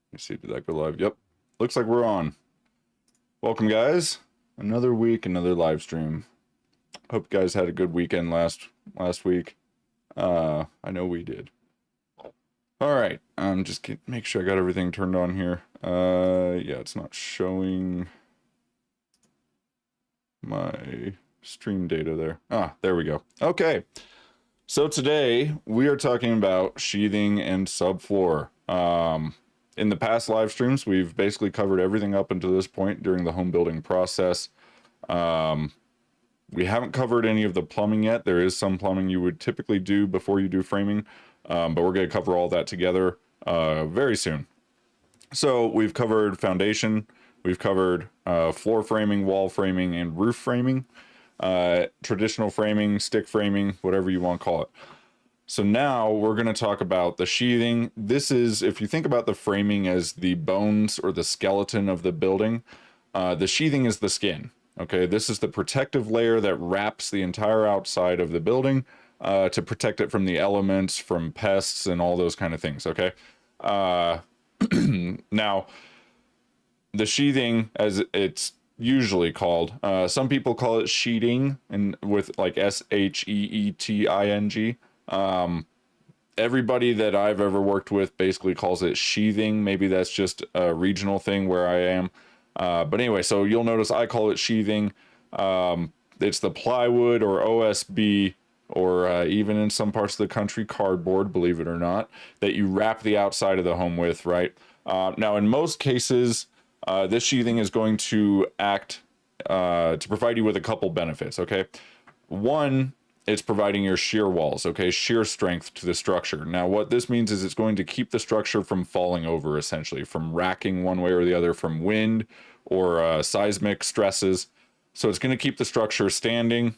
Let me see, did that go live? Yep. Looks like we're on. Welcome, guys. Another week, another live stream. Hope you guys had a good weekend last week. I know we did. All right. Just make sure I got everything turned on here. Yeah, it's not showing my stream data there. Ah, there we go. Okay. So today we are talking about sheathing and subfloor. In the past live streams, we've basically covered everything up until this point during the home building process. We haven't covered any of the plumbing yet. There is some plumbing you would typically do before you do framing, but we're going to cover all that together very soon. So we've covered foundation, we've covered floor framing, wall framing, and roof framing, traditional framing, stick framing, whatever you want to call it. So now we're going to talk about the sheathing. This is, if you think about the framing as the bones or the skeleton of the building, the sheathing is the skin. Okay, this is the protective layer that wraps the entire outside of the building to protect it from the elements, from pests, and all those kind of things. Okay, now the sheathing, as it's usually called, some people call it sheeting, and with like SHEETING. Everybody that I've ever worked with basically calls it sheathing. Maybe that's just a regional thing where I am. But anyway, so you'll notice I call it sheathing. It's the plywood or OSB, or even in some parts of the country, cardboard, believe it or not, that you wrap the outside of the home with, right? Now, in most cases, this sheathing is going to act to provide you with a couple benefits, okay? One, it's providing your shear walls, okay, shear strength to the structure. Now, what this means is it's going to keep the structure from falling over, essentially, from racking one way or the other, from wind or seismic stresses. So it's going to keep the structure standing,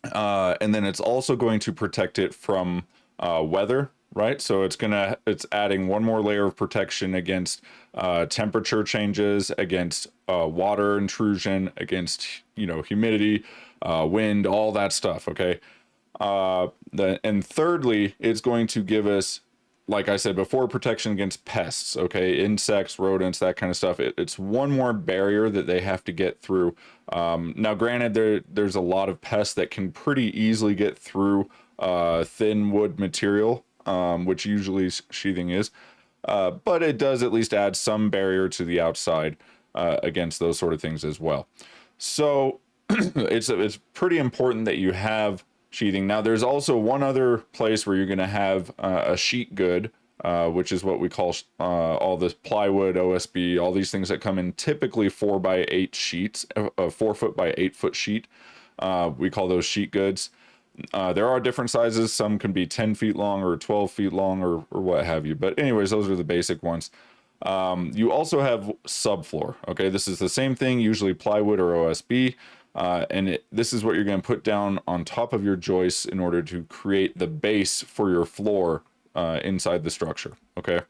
and then it's also going to protect it from weather, right? So it's adding one more layer of protection against temperature changes, against water intrusion, against humidity, wind, all that stuff. Okay. And thirdly, it's going to give us, like I said before, protection against pests. Okay, insects, rodents, that kind of stuff. It's one more barrier that they have to get through. Now, granted, there's a lot of pests that can pretty easily get through thin wood material, which usually sheathing is. But it does at least add some barrier to the outside against those sort of things as well. So it's pretty important that you have sheathing. Now, there's also one other place where you're going to have a sheet good, which is what we call all the plywood, OSB, all these things that come in typically 4x8 sheets, a 4 foot by 8 foot sheet. We call those sheet goods. There are different sizes. Some can be 10 feet long or 12 feet long or what have you. But anyways, those are the basic ones. You also have subfloor. Okay, this is the same thing, usually plywood or OSB. This is what you're going to put down on top of your joists in order to create the base for your floor inside the structure. Okay.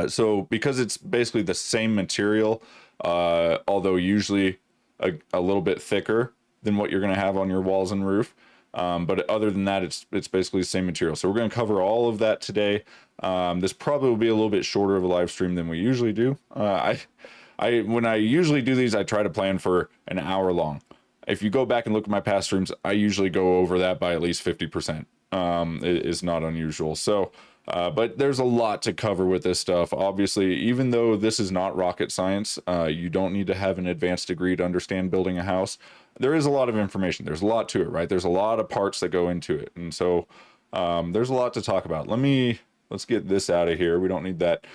So because it's basically the same material, although usually a little bit thicker than what you're going to have on your walls and roof. But other than that, it's basically the same material. So we're going to cover all of that today. This probably will be a little bit shorter of a live stream than we usually do. When I usually do these, I try to plan for an hour long. If you go back and look at my past streams, I usually go over that by at least 50%. It is not unusual. So, but there's a lot to cover with this stuff. Obviously, even though this is not rocket science, you don't need to have an advanced degree to understand building a house. There is a lot of information. There's a lot to it, right? There's a lot of parts that go into it. And so there's a lot to talk about. Let's get this out of here. We don't need that.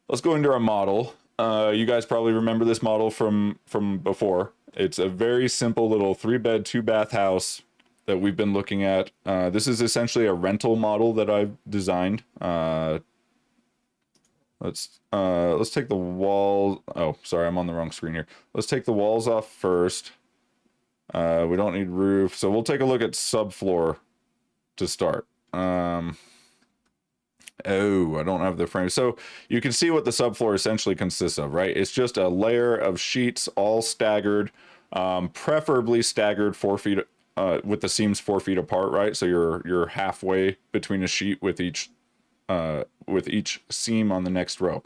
Let's go into our model. You guys probably remember this model from before. It's a very simple little 3-bed, 2-bath house that we've been looking at. This is essentially a rental model that I've designed. Let's take the wall. Oh, sorry, I'm on the wrong screen here. Let's take the walls off first. We don't need roof, so we'll take a look at subfloor to start. Oh, I don't have the frame. So you can see what the subfloor essentially consists of, right? It's just a layer of sheets all staggered, preferably staggered 4 feet, with the seams 4 feet apart, right? So you're halfway between a sheet with each with each seam on the next row.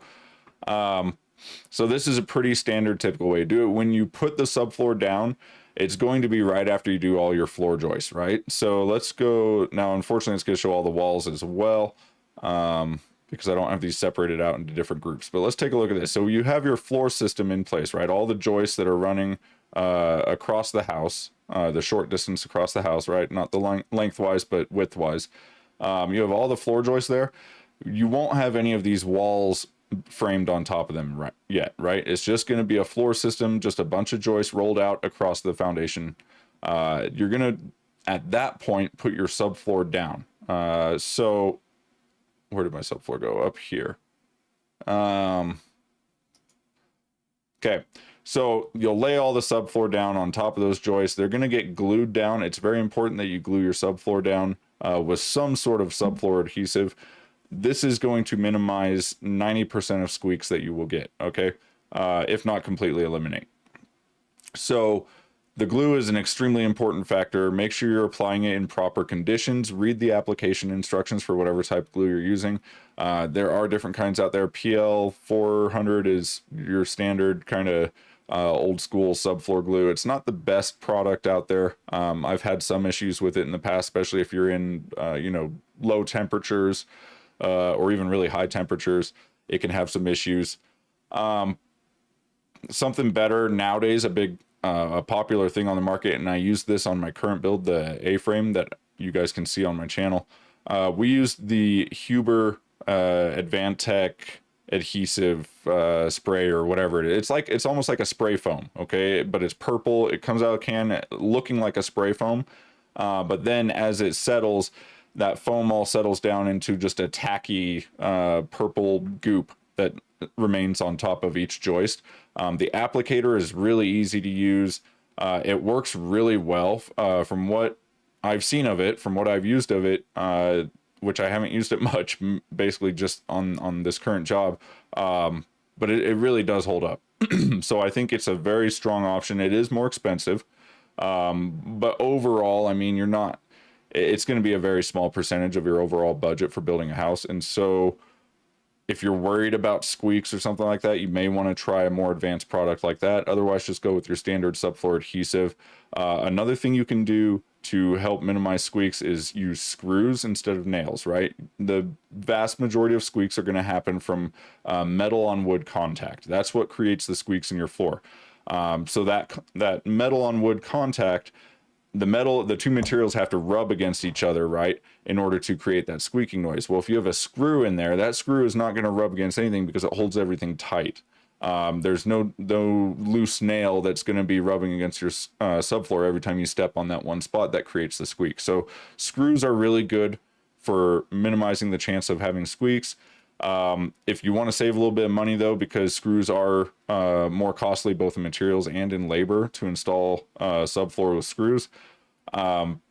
So this is a pretty standard typical way to do it. When you put the subfloor down, it's going to be right after you do all your floor joists, right? So let's go now. Unfortunately, it's going to show all the walls as well, because I don't have these separated out into different groups. But let's take a look at this. So you have your floor system in place, right? All the joists that are running across the house, the short distance across the house, right? Not the lengthwise, but widthwise. You have all the floor joists there. You won't have any of these walls framed on top of them yet, right? It's just going to be a floor system, just a bunch of joists rolled out across the foundation. You're going to, at that point, put your subfloor down. So where did my subfloor go? Up here. Okay. So you'll lay all the subfloor down on top of those joists. They're going to get glued down. It's very important that you glue your subfloor down with some sort of subfloor adhesive. This is going to minimize 90% of squeaks that you will get, okay? If not completely eliminate. So the glue is an extremely important factor. Make sure you're applying it in proper conditions. Read the application instructions for whatever type of glue you're using. There are different kinds out there. PL 400 is your standard kind of old school subfloor glue. It's not the best product out there. I've had some issues with it in the past, especially if you're in, low temperatures. Or even really high temperatures, it can have some issues. Something better nowadays, a popular thing on the market, and I use this on my current build, the A-frame that you guys can see on my channel. We used the Huber Advantech adhesive spray or whatever it is. It's almost like a spray foam, okay? But it's purple. It comes out of a can looking like a spray foam. But then as it settles, that foam all settles down into just a tacky purple goop that remains on top of each joist. The applicator is really easy to use. It works really well from what I've seen of it, from what I've used of it, which I haven't used it much, basically just on this current job. But it really does hold up. So I think it's a very strong option. It is more expensive. But overall, I mean, it's going to be a very small percentage of your overall budget for building a house. And so if you're worried about squeaks or something like that, you may want to try a more advanced product like that. Otherwise, just go with your standard subfloor adhesive. Another thing you can do to help minimize squeaks is use screws instead of nails, right? The vast majority of squeaks are going to happen from metal on wood contact. That's what creates the squeaks in your floor. So that metal on wood contact, the two materials have to rub against each other, right, in order to create that squeaking noise. Well, if you have a screw in there, that screw is not going to rub against anything because it holds everything tight. There's no loose nail that's going to be rubbing against your subfloor every time you step on that one spot that creates the squeak. So screws are really good for minimizing the chance of having squeaks. If you want to save a little bit of money though, because screws are more costly both in materials and in labor to install subfloor with screws,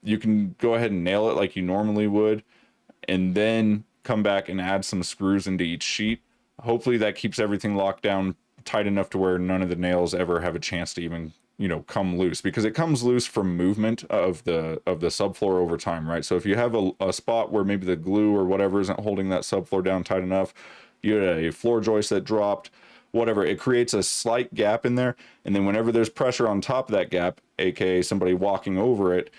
you can go ahead and nail it like you normally would, and then come back and add some screws into each sheet. Hopefully that keeps everything locked down tight enough to where none of the nails ever have a chance to even come loose, because it comes loose from movement of the subfloor over time, right? So if you have a spot where maybe the glue or whatever isn't holding that subfloor down tight enough, you had a floor joist that dropped, whatever, it creates a slight gap in there, and then whenever there's pressure on top of that gap, aka somebody walking over it,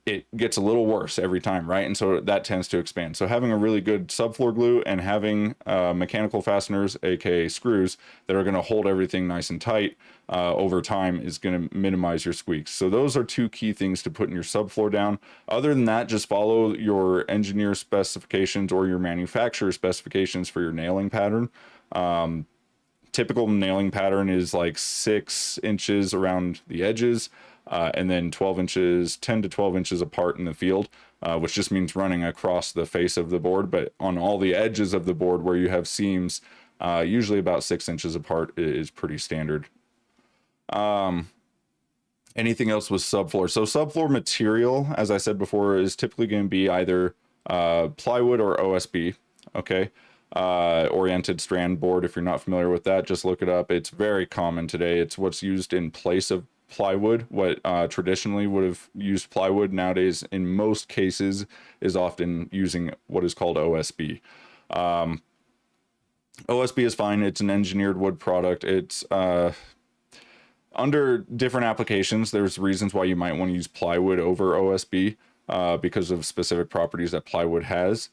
it gets a little worse every time, right? And so that tends to expand. So having a really good subfloor glue and having mechanical fasteners, aka screws, that are going to hold everything nice and tight over time is going to minimize your squeaks. So those are two key things to putting your subfloor down. Other than that, just follow your engineer specifications or your manufacturer specifications for your nailing pattern. Typical nailing pattern is like 6 inches around the edges, and then 10 to 12 inches apart in the field, which just means running across the face of the board. But on all the edges of the board where you have seams, usually about 6 inches apart is pretty standard. Anything else with subfloor? So subfloor material, as I said before, is typically going to be either plywood or OSB, okay? Oriented strand board. If you're not familiar with that, just look it up. It's very common today. It's what's used in place of plywood. What traditionally would have used plywood nowadays in most cases is often using what is called OSB. OSB is fine. It's an engineered wood product. It's under different applications, there's reasons why you might want to use plywood over OSB because of specific properties that plywood has.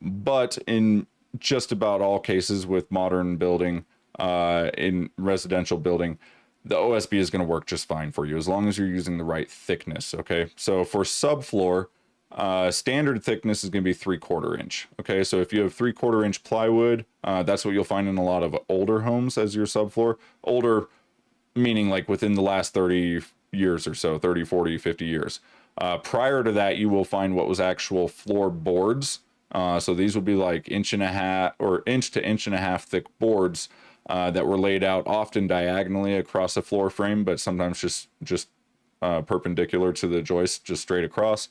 But in just about all cases with modern building, in residential building, the OSB is going to work just fine for you as long as you're using the right thickness. Okay, so for subfloor, standard thickness is going to be 3/4 inch. Okay, so if you have 3/4 inch plywood, that's what you'll find in a lot of older homes as your subfloor. Older meaning like within the last 30 years or so, 30, 40, 50 years. Prior to that, you will find what was actual floor boards. So these would be like 1.5 or 1 to 1.5 inch thick boards that were laid out often diagonally across a floor frame, but sometimes just perpendicular to the joist, just straight across.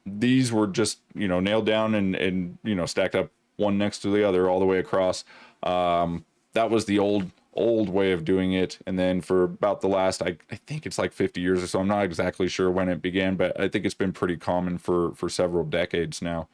These were just, nailed down and stacked up one next to the other all the way across. That was the old way of doing it. And then for about the last, I think it's like 50 years or so, I'm not exactly sure when it began, but I think it's been pretty common for several decades now,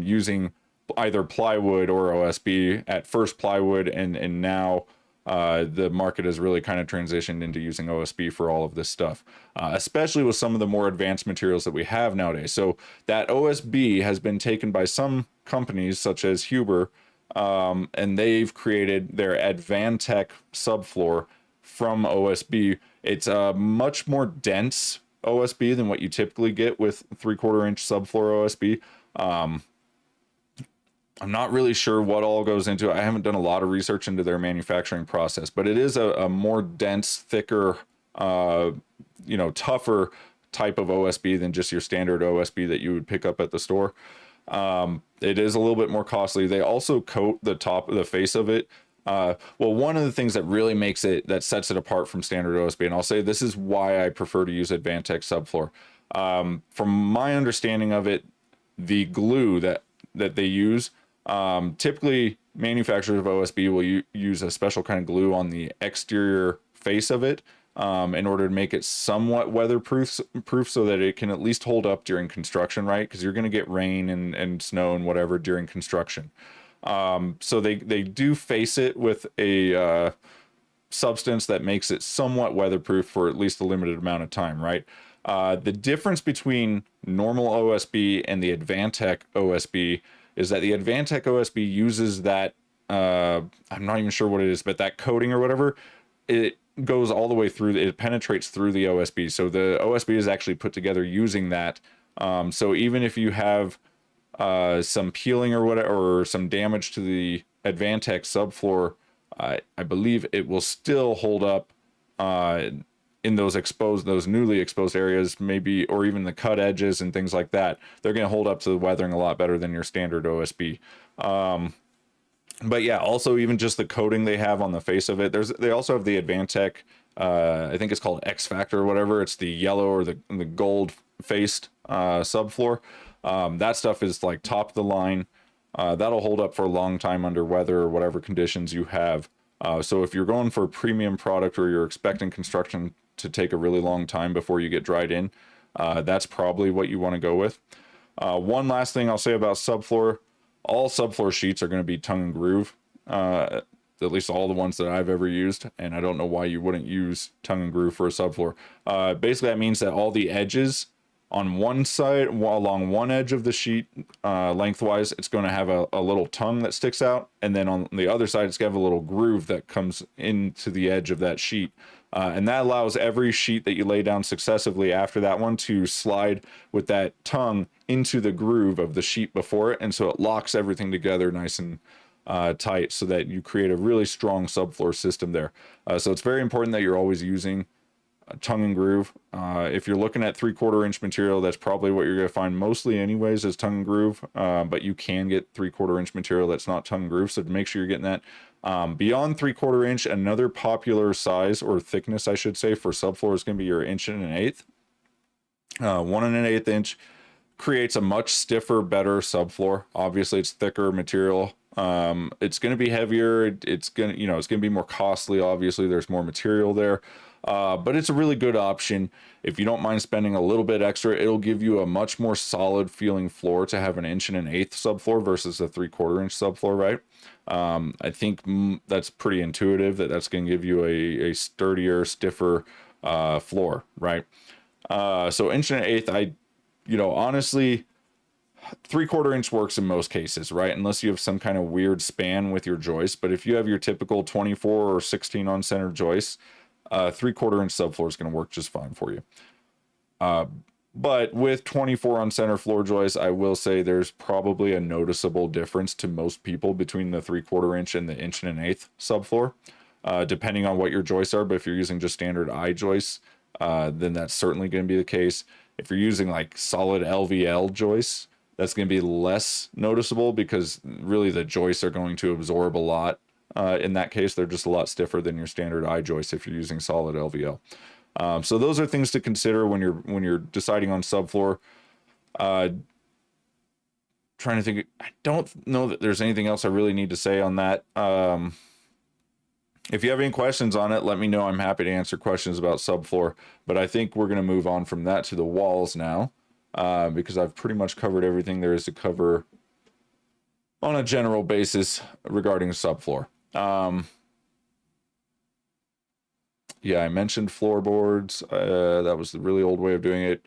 using either plywood or OSB. At first plywood, and now the market has really kind of transitioned into using OSB for all of this stuff, especially with some of the more advanced materials that we have nowadays. So that OSB has been taken by some companies such as Huber, and they've created their Advantech subfloor from OSB. It's a much more dense OSB than what you typically get with 3/4 inch subfloor OSB. I'm not really sure what all goes into it. I haven't done a lot of research into their manufacturing process, but it is a more dense, thicker, tougher type of OSB than just your standard OSB that you would pick up at the store. It is a little bit more costly. They also coat the top of the face of it. Well, one of the things that really that sets it apart from standard OSB, and I'll say this is why I prefer to use Advantech subfloor. From my understanding of it, the glue that they use, typically manufacturers of OSB will use a special kind of glue on the exterior face of it, in order to make it somewhat weatherproof so that it can at least hold up during construction, right? Because you're going to get rain and snow and whatever during construction. So they do face it with a substance that makes it somewhat weatherproof for at least a limited amount of time, right? The difference between normal OSB and the Advantech OSB is that the Advantech OSB uses that, I'm not even sure what it is, but that coating or whatever, it goes all the way through, it penetrates through the OSB. So the OSB is actually put together using that. So even if you have some peeling or whatever, or some damage to the Advantech subfloor, I believe it will still hold up in those newly exposed areas, maybe, or even the cut edges and things like that. They're going to hold up to the weathering a lot better than your standard OSB. But yeah, also even just the coating they have on the face of it. They also have the Advantech, I think it's called X Factor or whatever. It's the yellow or the gold faced subfloor. That stuff is like top of the line. That'll hold up for a long time under weather or whatever conditions you have. So if you're going for a premium product or you're expecting construction to take a really long time before you get dried in, that's probably what you want to go with. One last thing I'll say about subfloor. All subfloor sheets are going to be tongue and groove, at least all the ones that I've ever used, and I don't know why you wouldn't use tongue and groove for a subfloor. Basically, that means that all the edges on one side, along one edge of the sheet, lengthwise, it's going to have a little tongue that sticks out, and then on the other side, it's going to have a little groove that comes into the edge of that sheet. And that allows every sheet that you lay down successively after that one to slide with that tongue into the groove of the sheet before it. And so it locks everything together nice and tight so that you create a really strong subfloor system there. So it's very important that you're always using tongue and groove. If you're looking at 3/4 inch material, that's probably what you're going to find mostly anyways, is tongue and groove. But you can get 3/4 inch material that's not tongue and groove. So make sure you're getting that. Beyond 3/4 inch, another popular size or thickness, I should say, for subfloor is going to be your 1 1/8. 1 1/8 inch creates a much stiffer, better subfloor. Obviously, it's thicker material. It's going to be heavier. It's going to, it's going to be more costly. Obviously, there's more material there. But it's a really good option. If you don't mind spending a little bit extra, it'll give you a much more solid feeling floor to have an 1 1/8 subfloor versus a 3/4 inch subfloor, right? I think that's pretty intuitive that that's going to give you a sturdier, stiffer floor, right? So 1 1/8, honestly, 3/4 inch works in most cases, right? Unless you have some kind of weird span with your joist. But if you have your typical 24 or 16 on center joists, 3/4 inch subfloor is going to work just fine for you. But with 24 on center floor joists, I will say there's probably a noticeable difference to most people between the 3/4 inch and the 1 1/8 subfloor, depending on what your joists are. But if you're using just standard I joists, then that's certainly going to be the case. If you're using like solid LVL joists, that's going to be less noticeable because really the joists are going to absorb a lot. In that case, they're just a lot stiffer than your standard I joist if you're using solid LVL. So those are things to consider when you're deciding on subfloor. Trying to think, I don't know that there's anything else I really need to say on that. If you have any questions on it, let me know. I'm happy to answer questions about subfloor. But I think we're going to move on from that to the walls now, because I've pretty much covered everything there is to cover on a general basis regarding subfloor. Yeah, I mentioned floorboards. That was the really old way of doing it.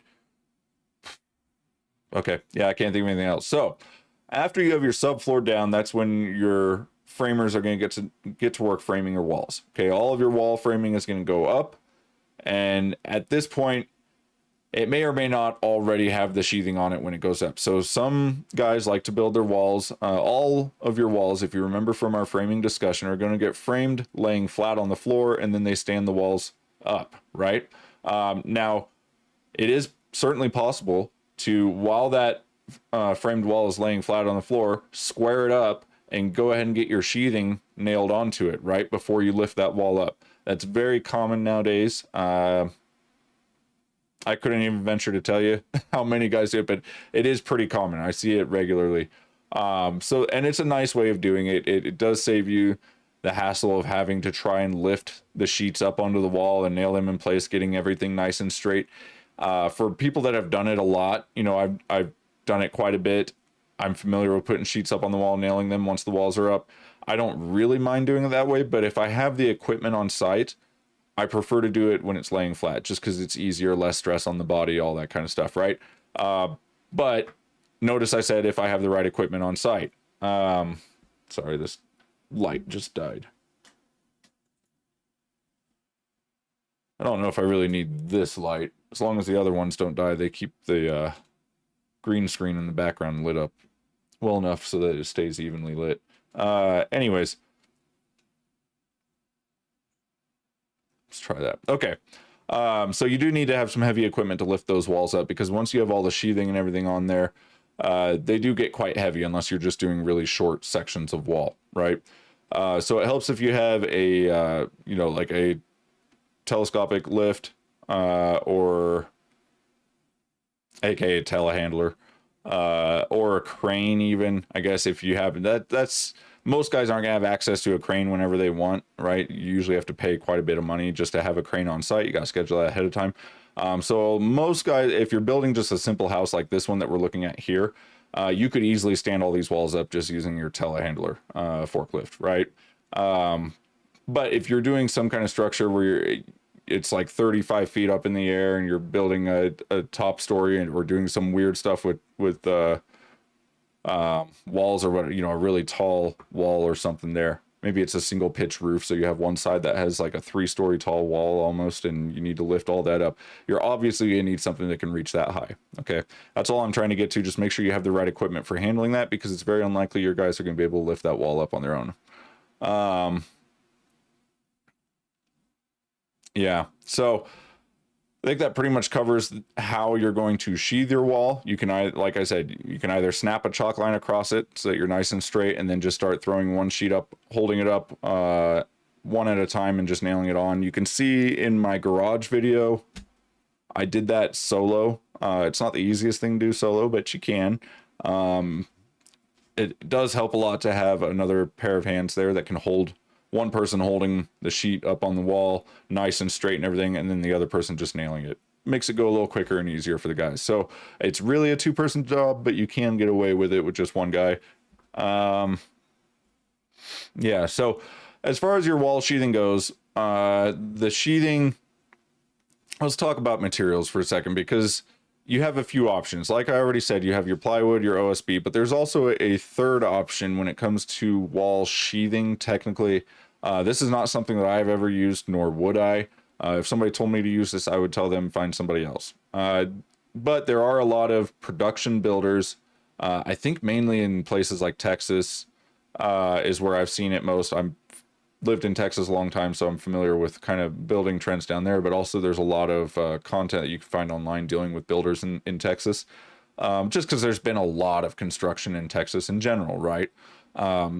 Okay, yeah, I can't think of anything else. So after you have your subfloor down, that's when your framers are going to get to work framing your walls. Okay, all of your wall framing is going to go up, and at this point, it may or may not already have the sheathing on it when it goes up. So some guys like to build their walls. All of your walls, if you remember from our framing discussion, are going to get framed laying flat on the floor, and then they stand the walls up, right? Now, it is certainly possible to, while that framed wall is laying flat on the floor, square it up and go ahead and get your sheathing nailed onto it right before you lift that wall up. That's very common nowadays. I couldn't even venture to tell you how many guys do it, but it is pretty common. I see it regularly. And it's a nice way of doing it. It does save you the hassle of having to try and lift the sheets up onto the wall and nail them in place, getting everything nice and straight. For people that have done it a lot, I've done it quite a bit. I'm familiar with putting sheets up on the wall, nailing them once the walls are up. I don't really mind doing it that way, but if I have the equipment on site, I prefer to do it when it's laying flat, just because it's easier, less stress on the body, all that kind of stuff, right? But notice I said if I have the right equipment on site. Sorry, this light just died. I don't know if I really need this light. As long as the other ones don't die, they keep the green screen in the background lit up well enough so that it stays evenly lit. Anyways. Let's try that. Okay. So you do need to have some heavy equipment to lift those walls up, because once you have all the sheathing and everything on there, they do get quite heavy unless you're just doing really short sections of wall, right? So it helps if you have a, like a telescopic lift, or aka telehandler, or a crane even, I guess, if you have that's most guys aren't gonna have access to a crane whenever they want, right? You usually have to pay quite a bit of money just to have a crane on site. You got to schedule that ahead of time. So most guys, if you're building just a simple house like this one that we're looking at here, you could easily stand all these walls up just using your telehandler forklift, right? But if you're doing some kind of structure where it's like 35 feet up in the air and you're building a top story, and we're doing some weird stuff with walls, or what, a really tall wall or something there. Maybe it's a single pitch roof, so you have one side that has like a 3-story tall wall almost, and you need to lift all that up. You're obviously gonna need something that can reach that high. Okay, that's all I'm trying to get to. Just make sure you have the right equipment for handling that, because it's very unlikely your guys are gonna be able to lift that wall up on their own. Yeah, so I think that pretty much covers how you're going to sheathe your wall. You can, like I said, you can either snap a chalk line across it so that you're nice and straight, and then just start throwing one sheet up, holding it up one at a time and just nailing it on. You can see in my garage video, I did that solo. It's not the easiest thing to do solo, but you can. it does help a lot to have another pair of hands there that can hold, one person holding the sheet up on the wall nice and straight and everything, and then the other person just nailing it. Makes it go a little quicker and easier for the guys. So it's really a two-person job, but you can get away with it with just one guy. Yeah, so as far as your wall sheathing goes, the sheathing, let's talk about materials for a second, because you have a few options. Like I already said, you have your plywood, your OSB, but there's also a third option when it comes to wall sheathing. Technically, this is not something that I've ever used, nor would I. If somebody told me to use this, I would tell them find somebody else. But there are a lot of production builders, I think mainly in places like Texas, is where I've seen it most. I'm lived in Texas a long time, so I'm familiar with kind of building trends down there, but also there's a lot of content that you can find online dealing with builders in Texas, just because there's been a lot of construction in Texas in general, right?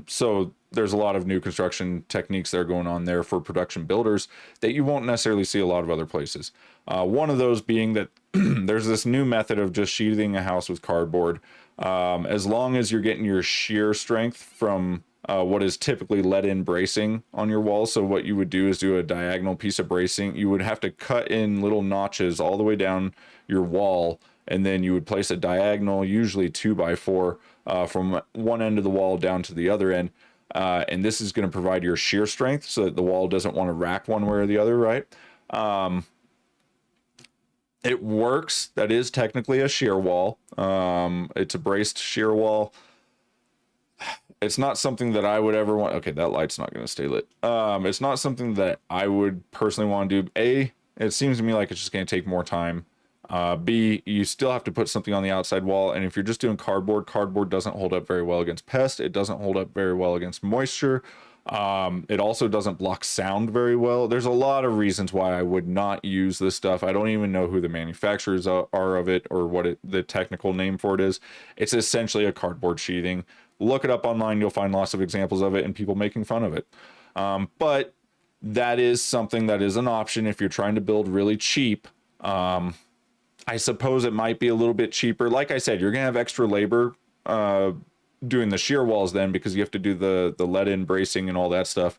So there's a lot of new construction techniques that are going on there for production builders that you won't necessarily see a lot of other places. One of those being that there's this new method of just sheathing a house with cardboard. As long as you're getting your shear strength from what is typically let-in bracing on your wall. So what you would do is do a diagonal piece of bracing. You would have to cut in little notches all the way down your wall, and then you would place a diagonal, usually 2x4, from one end of the wall down to the other end. And this is going to provide your shear strength so that the wall doesn't want to rack one way or the other, right? It works. That is technically a shear wall. It's a braced shear wall. It's not something that I would ever want. Okay, that light's not going to stay lit. It's not something that I would personally want to do. A, it seems to me like it's just going to take more time. B, you still have to put something on the outside wall. And if you're just doing cardboard, cardboard doesn't hold up very well against pests. It doesn't hold up very well against moisture. It also doesn't block sound very well. There's a lot of reasons why I would not use this stuff. I don't even know who the manufacturers are of it or what the technical name for it is. It's essentially a cardboard sheathing. Look it up online. You'll find lots of examples of it and people making fun of it. But that is something that is an option if you're trying to build really cheap. I suppose it might be a little bit cheaper. Like I said, you're going to have extra labor doing the shear walls then, because you have to do the let-in bracing and all that stuff.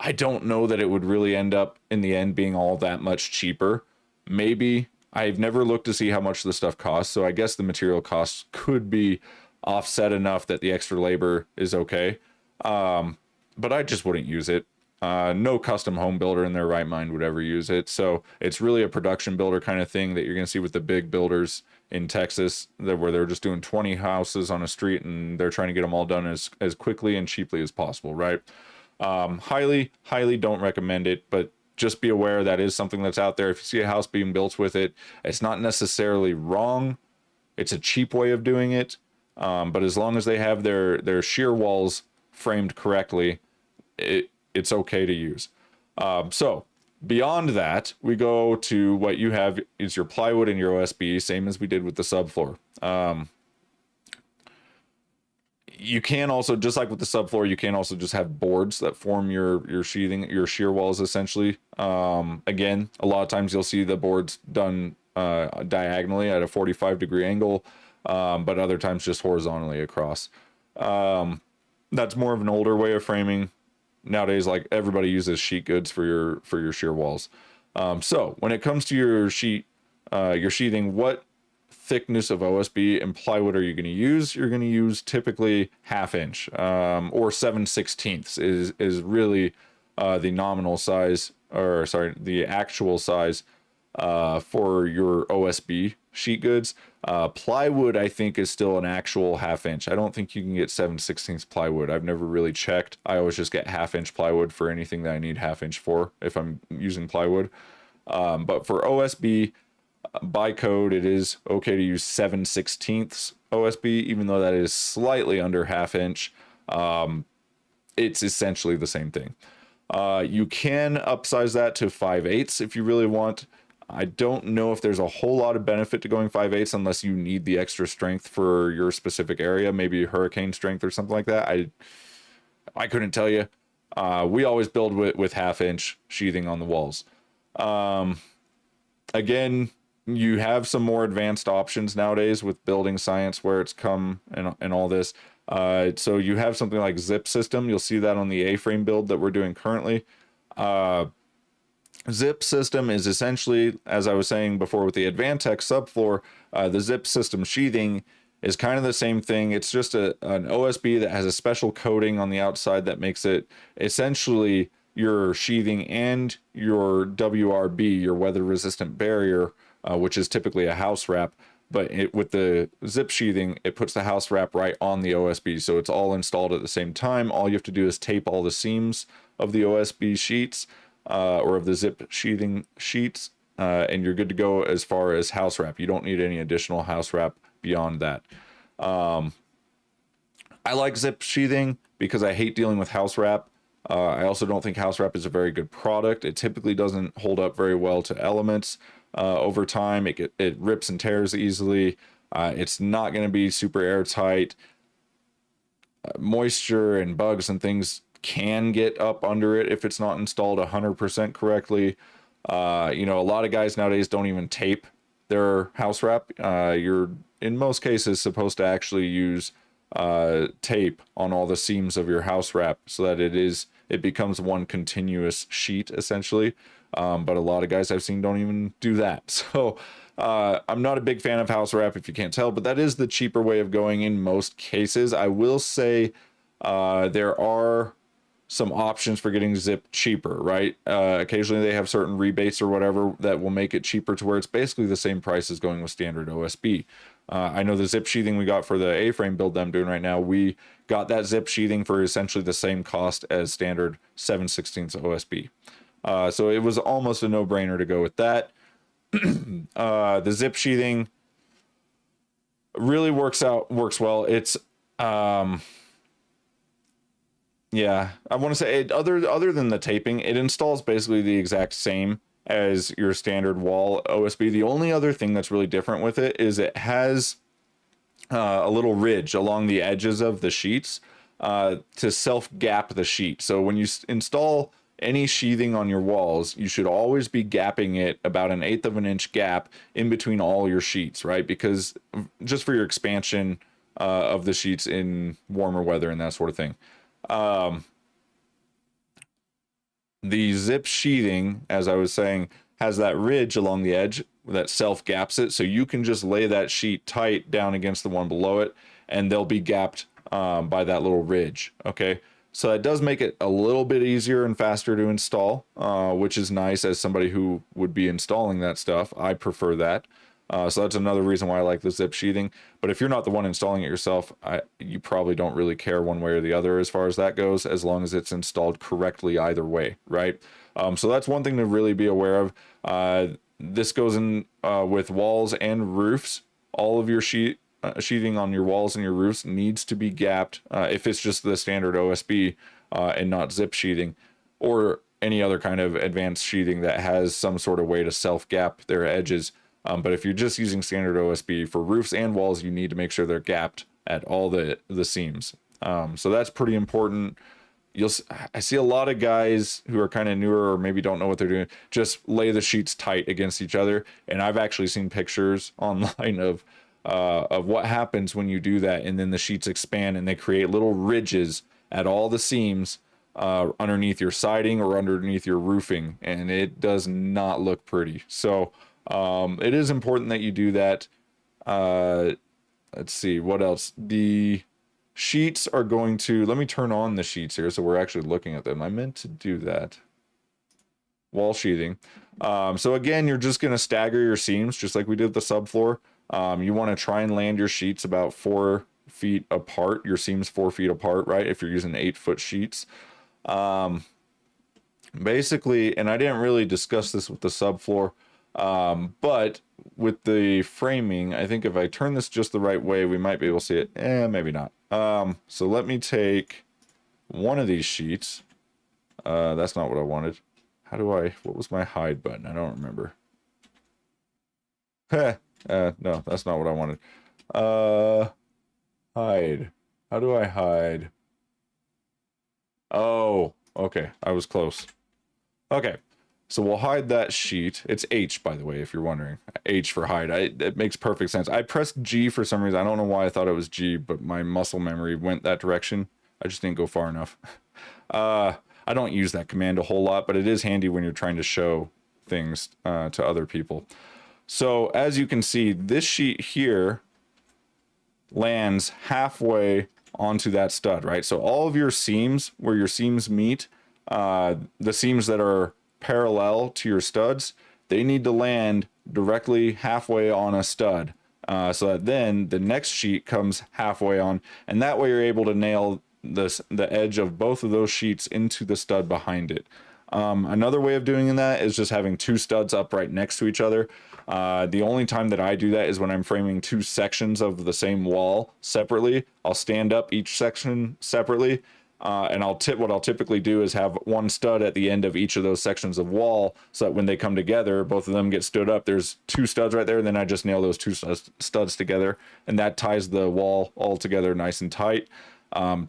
I don't know that it would really end up in the end being all that much cheaper. Maybe. I've never looked to see how much the stuff costs, so I guess the material costs could be offset enough that the extra labor is okay. But I just wouldn't use it. No custom home builder in their right mind would ever use it. So it's really a production builder kind of thing that you're going to see with the big builders in Texas, where they're just doing 20 houses on a street and they're trying to get them all done as quickly and cheaply as possible, right? Highly don't recommend it, but just be aware that is something that's out there. If you see a house being built with it, it's not necessarily wrong. It's a cheap way of doing it. But as long as they have their shear walls framed correctly, it's okay to use. So beyond that, we go to what you have is your plywood and your OSB, same as we did with the subfloor. You can also, just like with the subfloor, you can also just have boards that form your sheathing, your shear walls essentially. Again, a lot of times you'll see the boards done diagonally at a 45-degree angle, but other times just horizontally across. That's more of an older way of framing. Nowadays, like, everybody uses sheet goods for your shear walls. So when it comes to your sheathing, what thickness of OSB and plywood are you going to use? You're going to use typically 1/2 inch, or 7/16 is really the nominal size, or sorry, the actual size for your OSB sheet goods. Plywood, I think, is still an actual 1/2 inch. I don't think you can get 7/16 plywood. I've never really checked. I always just get 1/2 inch plywood for anything that I need 1/2 inch for if I'm using plywood. But for OSB, by code, it is okay to use 7/16 OSB, even though that is slightly under 1/2 inch. It's essentially the same thing. You can upsize that to 5/8 if you really want. I don't know if there's a whole lot of benefit to going 5/8 unless you need the extra strength for your specific area, maybe hurricane strength or something like that. I couldn't tell you. We always build with 1/2 inch sheathing on the walls. Again, you have some more advanced options nowadays with building science where it's come and all this. So you have something like zip system. You'll see that on the A-frame build that we're doing currently. Zip system is essentially, as I was saying before with the Advantech subfloor, the zip system sheathing is kind of the same thing. It's just an OSB that has a special coating on the outside that makes it essentially your sheathing and your WRB, your weather resistant barrier, which is typically a house wrap. But with the zip sheathing, it puts the house wrap right on the OSB. So it's all installed at the same time. All you have to do is tape all the seams of the OSB sheets or of the zip sheathing sheets, and you're good to go as far as house wrap. You don't need any additional house wrap beyond that. I like zip sheathing because I hate dealing with house wrap. I also don't think house wrap is a very good product. It typically doesn't hold up very well to elements. Over time, it rips and tears easily. It's not going to be super airtight. Moisture and bugs and things can get up under it if it's not installed 100% correctly. You know, a lot of guys nowadays don't even tape their house wrap. You're in most cases supposed to actually use tape on all the seams of your house wrap so that it becomes one continuous sheet essentially. But a lot of guys I've seen don't even do that. So I'm not a big fan of house wrap, if you can't tell, but that is the cheaper way of going in most cases. I will say there are some options for getting zip cheaper, right? Occasionally they have certain rebates or whatever that will make it cheaper to where it's basically the same price as going with standard OSB. I know the zip sheathing we got for the A-frame build that I'm doing right now, we got that zip sheathing for essentially the same cost as standard 7/16 OSB. So it was almost a no-brainer to go with that. The zip sheathing really works well. It's yeah, I want to say other than the taping, it installs basically the exact same as your standard wall OSB. The only other thing that's really different with it is it has a little ridge along the edges of the sheets to self-gap the sheet. So when you install any sheathing on your walls, you should always be gapping it about 1/8 of an inch gap in between all your sheets, right? Because just for your expansion of the sheets in warmer weather and that sort of thing. The zip sheathing, as I was saying, has that ridge along the edge that self gaps it, so you can just lay that sheet tight down against the one below it and they'll be gapped by that little ridge. Okay, so it does make it a little bit easier and faster to install, which is nice as somebody who would be installing that stuff. I prefer that. So that's another reason why I like the zip sheathing. But if you're not the one installing it yourself, you probably don't really care one way or the other as far as that goes, as long as it's installed correctly either way, right? So that's one thing to really be aware of. This goes in with walls and roofs. All of your sheathing on your walls and your roofs needs to be gapped if it's just the standard OSB and not zip sheathing, or any other kind of advanced sheathing that has some sort of way to self-gap their edges. But if you're just using standard OSB for roofs and walls, you need to make sure they're gapped at all the seams. So that's pretty important. I see a lot of guys who are kind of newer or maybe don't know what they're doing, just lay the sheets tight against each other. And I've actually seen pictures online of what happens when you do that. And then the sheets expand and they create little ridges at all the seams underneath your siding or underneath your roofing. And it does not look pretty. So it is important that you do that. Let's see what else. The sheets are going to, let me turn on the sheets here so we're actually looking at them. I meant to do that. Wall sheathing. So again, you're just going to stagger your seams just like we did the subfloor. You want to try and land your sheets about 4 feet apart, your seams 4 feet apart, right? If you're using 8-foot sheets. Basically, and I didn't really discuss this with the subfloor, but with the framing, I think if I turn this just the right way, we might be able to see it. Maybe not. So let me take one of these sheets. That's not what I wanted. What was my hide button? I don't remember. No, that's not what I wanted. Hide. How do I hide? Oh, okay. I was close. Okay. So we'll hide that sheet. It's H, by the way, if you're wondering. H for hide. It makes perfect sense. I pressed G for some reason. I don't know why I thought it was G, but my muscle memory went that direction. I just didn't go far enough. I don't use that command a whole lot, but it is handy when you're trying to show things to other people. So as you can see, this sheet here lands halfway onto that stud, right? So all of your seams, where your seams meet, the seams that are parallel to your studs, they need to land directly halfway on a stud, so that then the next sheet comes halfway on, and that way you're able to nail the edge of both of those sheets into the stud behind it. Another way of doing that is just having two studs upright next to each other. The only time that I do that is when I'm framing two sections of the same wall separately. I'll stand up each section separately, and what I'll typically do is have one stud at the end of each of those sections of wall, so that when they come together, both of them get stood up. There's two studs right there, and then I just nail those two studs together, and that ties the wall all together nice and tight.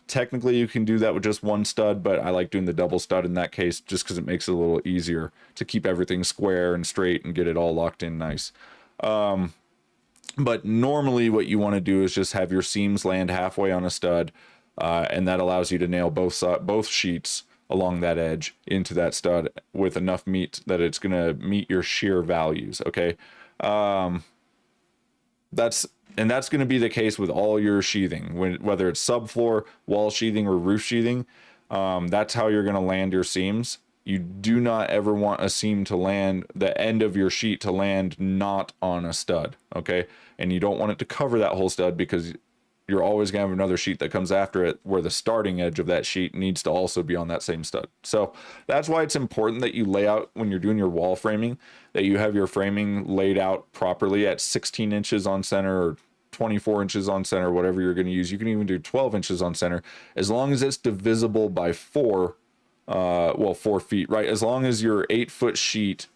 Technically you can do that with just one stud, but I like doing the double stud in that case just because it makes it a little easier to keep everything square and straight and get it all locked in nice. But normally what you want to do is just have your seams land halfway on a stud, and that allows you to nail both sheets along that edge into that stud with enough meat that it's going to meet your shear values. Okay. That's going to be the case with all your sheathing, whether it's subfloor, wall sheathing, or roof sheathing. That's how you're going to land your seams. You do not ever want a seam to land, the end of your sheet to land not on a stud, okay? And you don't want it to cover that whole stud, because you're always going to have another sheet that comes after it where the starting edge of that sheet needs to also be on that same stud. So that's why it's important that you lay out, when you're doing your wall framing, that you have your framing laid out properly at 16 inches on center or 24 inches on center, whatever you're going to use. You can even do 12 inches on center, as long as it's divisible by 4 feet, right? As long as your 8-foot sheet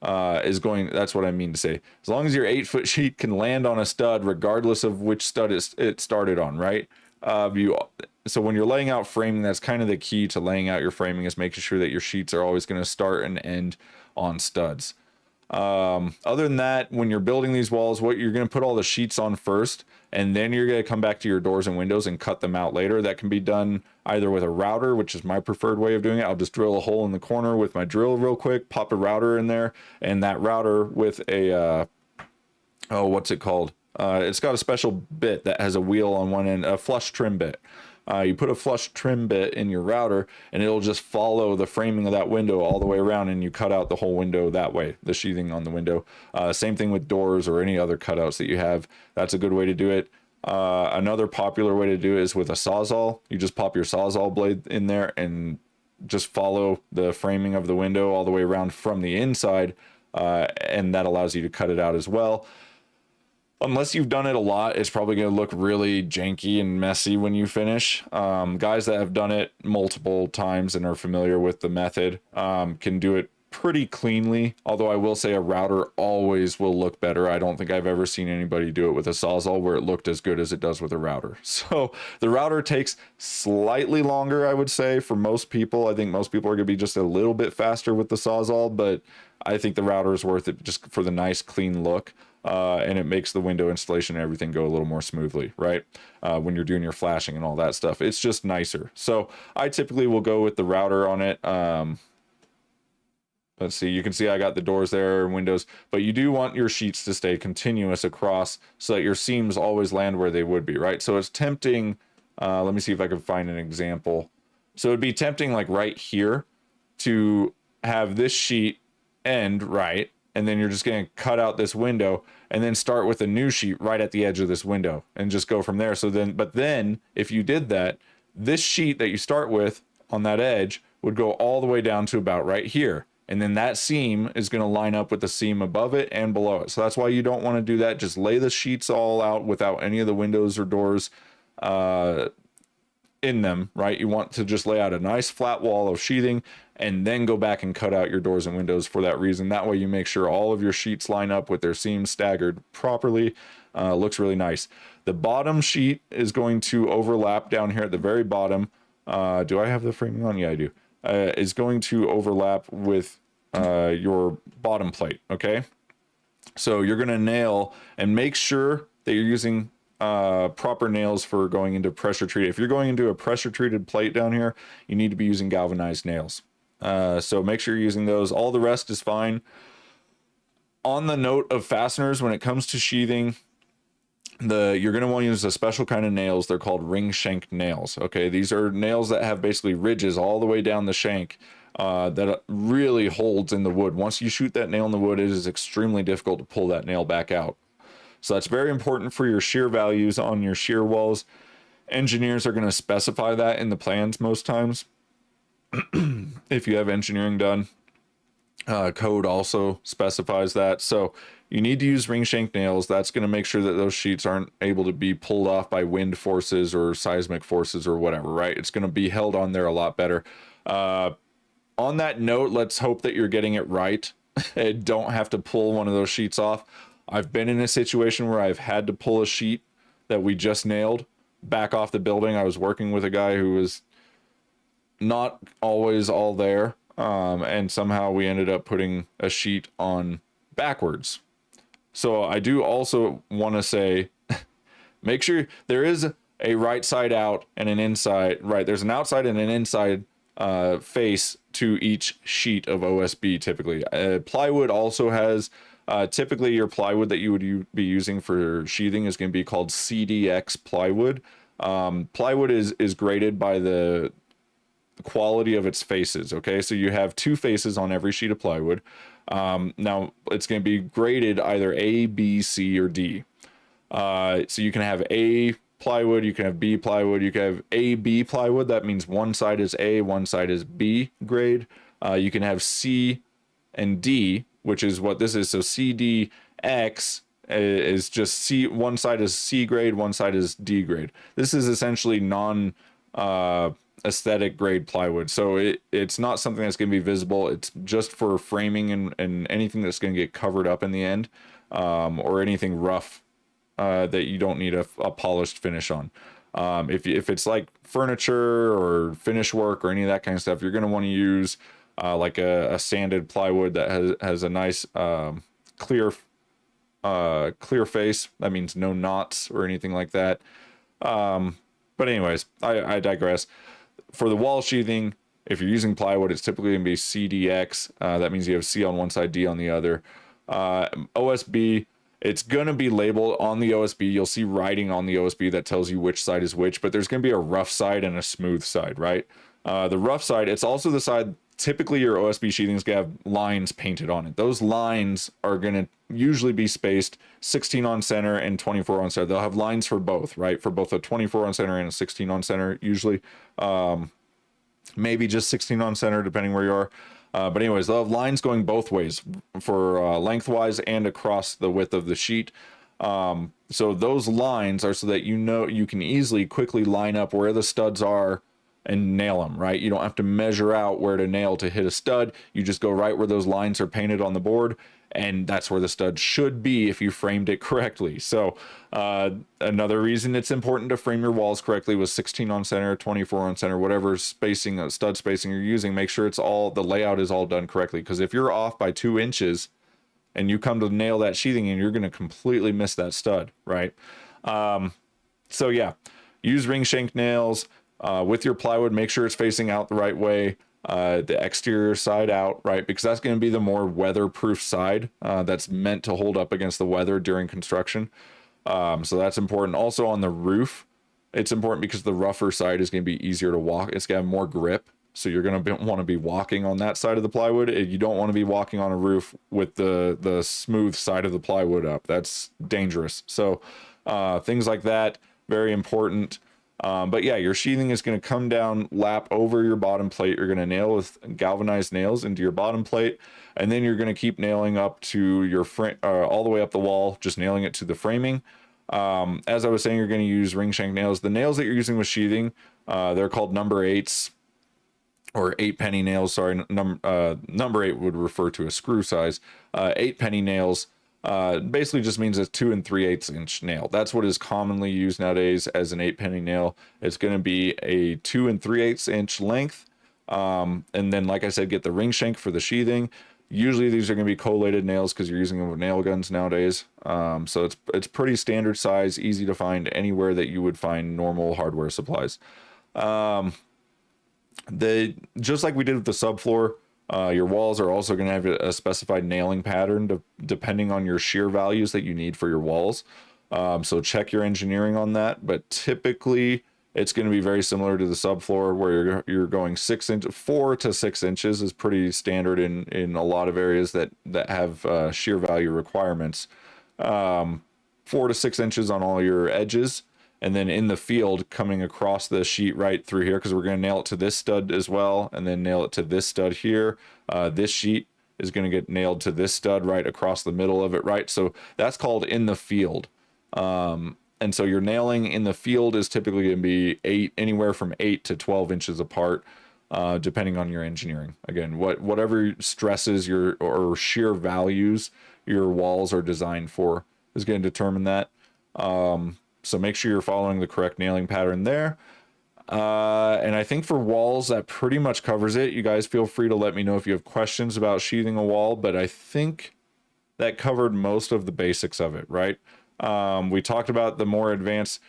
is going, that's what I mean to say. As long as your 8-foot sheet can land on a stud, regardless of which stud it started on, right? So when you're laying out framing, that's kind of the key to laying out your framing, is making sure that your sheets are always going to start and end on studs. Other than that, when you're building these walls, what you're going to put all the sheets on first, and then you're going to come back to your doors and windows and cut them out later. That can be done either with a router, which is my preferred way of doing it. I'll just drill a hole in the corner with my drill real quick, pop a router in there, and that router with a, what's it called? It's got a special bit that has a wheel on one end, a flush trim bit. You put a flush trim bit in your router, and it'll just follow the framing of that window all the way around, and you cut out the whole window that way, the sheathing on the window. Same thing with doors or any other cutouts that you have. That's a good way to do it. Another popular way to do it is with a Sawzall. You just pop your Sawzall blade in there and just follow the framing of the window all the way around from the inside, and that allows you to cut it out as well. Unless you've done it a lot, it's probably going to look really janky and messy when you finish. Guys that have done it multiple times and are familiar with the method can do it pretty cleanly. Although I will say a router always will look better. I don't think I've ever seen anybody do it with a Sawzall where it looked as good as it does with a router. So the router takes slightly longer, I would say, for most people. I think most people are going to be just a little bit faster with the Sawzall, but I think the router is worth it just for the nice clean look. And it makes the window installation and everything go a little more smoothly, right? When you're doing your flashing and all that stuff, it's just nicer. So I typically will go with the router on it. Let's see, you can see I got the doors there, windows, but you do want your sheets to stay continuous across so that your seams always land where they would be, right? So it's tempting, let me see if I can find an example. So it'd be tempting, like right here, to have this sheet end right, and then you're just going to cut out this window and then start with a new sheet right at the edge of this window and just go from there. So then, but then if you did that, this sheet that you start with on that edge would go all the way down to about right here. And then that seam is going to line up with the seam above it and below it. So that's why you don't want to do that. Just lay the sheets all out without any of the windows or doors in them, right? You want to just lay out a nice flat wall of sheathing and then go back and cut out your doors and windows for that reason. That way you make sure all of your sheets line up with their seams staggered properly. Looks really nice. The bottom sheet is going to overlap down here at the very bottom. Do I have the framing on? Yeah, I do. Is going to overlap with your bottom plate. Okay, so you're going to nail and make sure that you're using proper nails for going into pressure treated. If you're going into a pressure treated plate down here, you need to be using galvanized nails. So make sure you're using those. All the rest is fine. On the note of fasteners, when it comes to sheathing, you're going to want to use a special kind of nails. They're called ring shank nails. Okay, these are nails that have basically ridges all the way down the shank that really holds in the wood. Once you shoot that nail in the wood, it is extremely difficult to pull that nail back out. So that's very important for your shear values on your shear walls. Engineers are going to specify that in the plans most times. If you have engineering done, code also specifies that. So you need to use ring shank nails. That's going to make sure that those sheets aren't able to be pulled off by wind forces or seismic forces or whatever, right? It's going to be held on there a lot better. On that note, let's hope that you're getting it right and don't have to pull one of those sheets off. I've been in a situation where I've had to pull a sheet that we just nailed back off the building. I was working with a guy who was not always all there, and somehow we ended up putting a sheet on backwards. So I do also want to say, make sure there is a right side out and an inside, right? There's an outside and an inside face to each sheet of OSB typically. Plywood also has, typically your plywood that you would be using for sheathing is going to be called CDX plywood. Plywood is graded by the quality of its faces. Okay, so you have two faces on every sheet of plywood. Now it's going to be graded either A, B, C, or D. So you can have A plywood, you can have B plywood, you can have AB plywood. That means one side is A, one side is B grade. You can have C and D, which is what this is. So CDX is just C. One side is C grade, one side is D grade. This is essentially non aesthetic grade plywood. So it's not something that's going to be visible. It's just for framing and anything that's going to get covered up in the end, or anything rough that you don't need a polished finish on. If it's like furniture or finish work or any of that kind of stuff, you're going to want to use like a sanded plywood that has a nice clear face. That means no knots or anything like that. But anyways, I digress. For the wall sheathing, if you're using plywood, it's typically going to be CDX. That means you have C on one side, D on the other. OSB, it's going to be labeled on the OSB. You'll see writing on the OSB that tells you which side is which, but there's going to be a rough side and a smooth side, right? The rough side, it's also the side, typically your OSB sheathing is going to have lines painted on it. Those lines are going to usually be spaced 16 on center and 24 on center. They'll have lines for both, right? For both a 24 on center and a 16 on center, usually. Maybe just 16 on center, depending where you are. But anyways, they'll have lines going both ways for lengthwise and across the width of the sheet. So those lines are so that you can easily quickly line up where the studs are and nail them, right? You don't have to measure out where to nail to hit a stud. You just go right where those lines are painted on the board, and that's where the stud should be if you framed it correctly. So another reason it's important to frame your walls correctly was 16 on center, 24 on center, whatever spacing, stud spacing you're using. Make sure the layout is all done correctly, because if you're off by 2 inches and you come to nail that sheathing, and you're going to completely miss that stud, right? So yeah, use ring shank nails with your plywood. Make sure it's facing out the right way. The exterior side out, right? Because that's going to be the more weatherproof side that's meant to hold up against the weather during construction. So that's important. Also on the roof, it's important because the rougher side is going to be easier to walk. It's going to have more grip. So you're going to want to be walking on that side of the plywood. You don't want to be walking on a roof with the smooth side of the plywood up. That's dangerous. So things like that, very important. But yeah, your sheathing is going to come down, lap over your bottom plate. You're going to nail with galvanized nails into your bottom plate, and then you're going to keep nailing up to your frame, all the way up the wall, just nailing it to the framing. As I was saying, you're going to use ring shank nails. The nails that you're using with sheathing, they're called number 8s or 8-penny nails. Sorry, number 8 would refer to a screw size. 8-penny nails. Basically just means a 2 3/8 inch nail. That's what is commonly used nowadays as an 8-penny nail. It's going to be a 2 3/8 inch length. And then, like I said, get the ring shank for the sheathing. Usually these are going to be collated nails because you're using them with nail guns nowadays. So it's pretty standard size, easy to find anywhere that you would find normal hardware supplies. Just like we did with the subfloor, your walls are also going to have a specified nailing pattern depending on your shear values that you need for your walls. So check your engineering on that, but typically it's going to be very similar to the subfloor where you're going 4 to 6 inches is pretty standard in a lot of areas that have shear value requirements. 4 to 6 inches on all your edges, and then in the field coming across the sheet right through here, because we're going to nail it to this stud as well, and then nail it to this stud here. This sheet is going to get nailed to this stud right across the middle of it, right? So that's called in the field. And so your nailing in the field is typically going to be anywhere from 8 to 12 inches apart, depending on your engineering. Again, whatever stresses or shear values your walls are designed for is going to determine that. So make sure you're following the correct nailing pattern there. And I think for walls, that pretty much covers it. You guys feel free to let me know if you have questions about sheathing a wall, but I think that covered most of the basics of it, right? We talked about the more advanced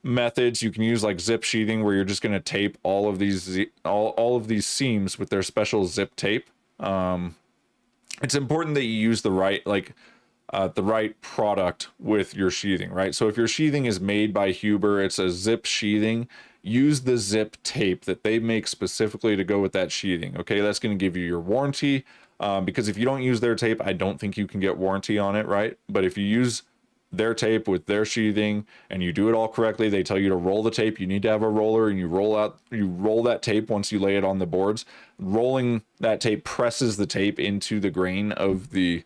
methods. You can use like zip sheathing, where you're just going to tape all of these seams with their special zip tape. It's important that you use the right product with your sheathing, right? So if your sheathing is made by Huber, it's a zip sheathing, use the zip tape that they make specifically to go with that sheathing. Okay, that's going to give you your warranty, because if you don't use their tape, I don't think you can get warranty on it, right? But if you use their tape with their sheathing and you do it all correctly, they tell you to roll the tape. You need to have a roller, and you roll that tape once you lay it on the boards. Rolling that tape presses the tape into the grain of the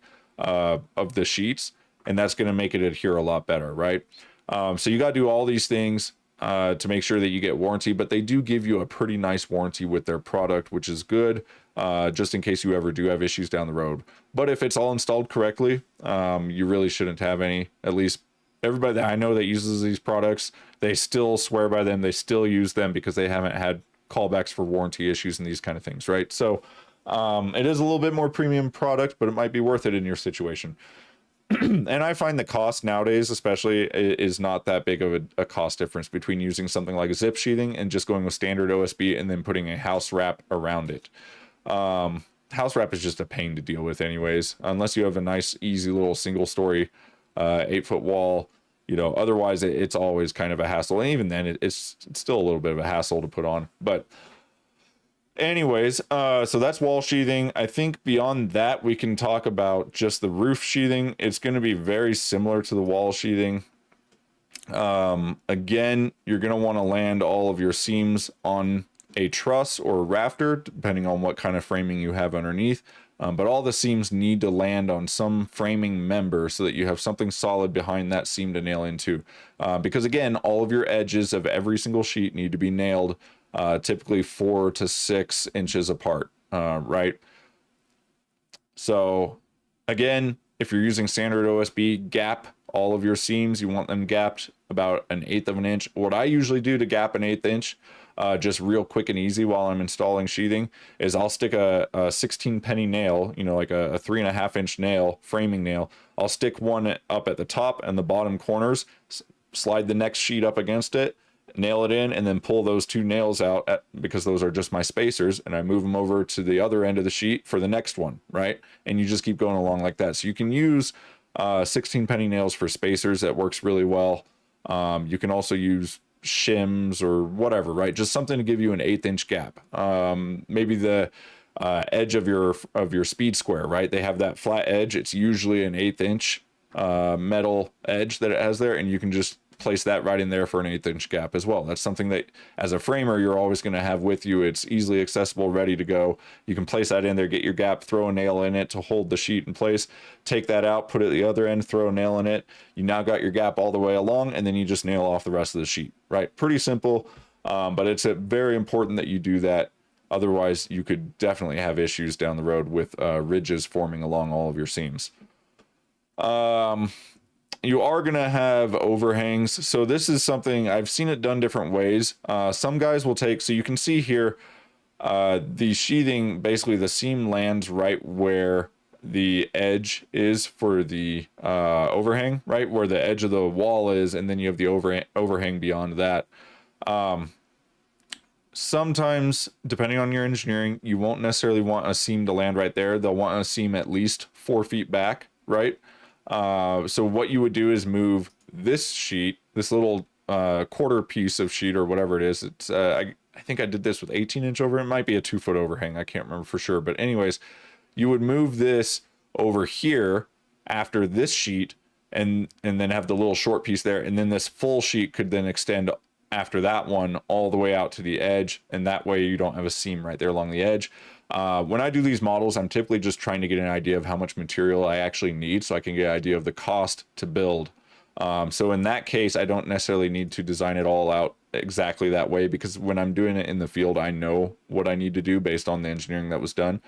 sheets, and that's going to make it adhere a lot better, right? So you got to do all these things to make sure that you get warranty, but they do give you a pretty nice warranty with their product, which is good, just in case you ever do have issues down the road. But if it's all installed correctly, you really shouldn't have any. At least everybody that I know that uses these products, they still swear by them. They still use them because they haven't had callbacks for warranty issues and these kind of things, right? So it is a little bit more premium product, but it might be worth it in your situation. And I find the cost nowadays, especially, is not that big of a cost difference between using something like zip sheathing and just going with standard OSB and then putting a house wrap around it. House wrap is just a pain to deal with anyways, unless you have a nice, easy little single story 8-foot wall. Otherwise it's always kind of a hassle. And even then it's still a little bit of a hassle to put on. But anyways, so that's wall sheathing. I think beyond that, we can talk about just the roof sheathing. It's going to be very similar to the wall sheathing. Again, you're going to want to land all of your seams on a truss or a rafter, depending on what kind of framing you have underneath. But all the seams need to land on some framing member so that you have something solid behind that seam to nail into. Because again, all of your edges of every single sheet need to be nailed typically 4 to 6 inches apart, right? So again, if you're using standard OSB, gap all of your seams. You want them gapped about 1/8 of an inch. What I usually do to gap 1/8 inch, just real quick and easy while I'm installing sheathing, is I'll stick a 16 penny nail, like a 3.5 inch nail, framing nail. I'll stick one up at the top and the bottom corners, slide the next sheet up against it, nail it in, and then pull those 2 nails out because those are just my spacers, and I move them over to the other end of the sheet for the next one, right? And you just keep going along like that. So you can use 16 penny nails for spacers. That works really well. You can also use shims or whatever, right? Just something to give you an 1/8 inch gap. Maybe the edge of your speed square, right? They have that flat edge. It's usually an 1/8 inch metal edge that it has there, and you can just place that right in there for an 1/8 inch gap as well. That's something that as a framer you're always going to have with you. It's easily accessible, ready to go. You can place that in there, get your gap, throw a nail in it to hold the sheet in place, take that out, put it at the other end, throw a nail in it. You now got your gap all the way along, and then you just nail off the rest of the sheet, right? Pretty simple, but it's very important that you do that. Otherwise you could definitely have issues down the road with ridges forming along all of your seams. You are going to have overhangs. So this is something I've seen it done different ways. Some guys will take, so you can see here, The sheathing, basically the seam lands right where the edge is for the overhang, right where the edge of the wall is, and then you have the overhang beyond that. Sometimes, depending on your engineering, you won't necessarily want a seam to land right there. They'll want a seam at least 4 feet back, right? So what you would do is move this sheet, this little quarter piece of sheet or whatever it is. It's I think I did this with 18-inch over. It might be a 2-foot overhang. I can't remember for sure. But anyways, you would move this over here after this sheet, and then have the little short piece there, and then this full sheet could then extend after that one all the way out to the edge, and that way you don't have a seam right there along the edge. When I do these models, I'm typically just trying to get an idea of how much material I actually need so I can get an idea of the cost to build. So in that case, I don't necessarily need to design it all out exactly that way, because when I'm doing it in the field, I know what I need to do based on the engineering that was done.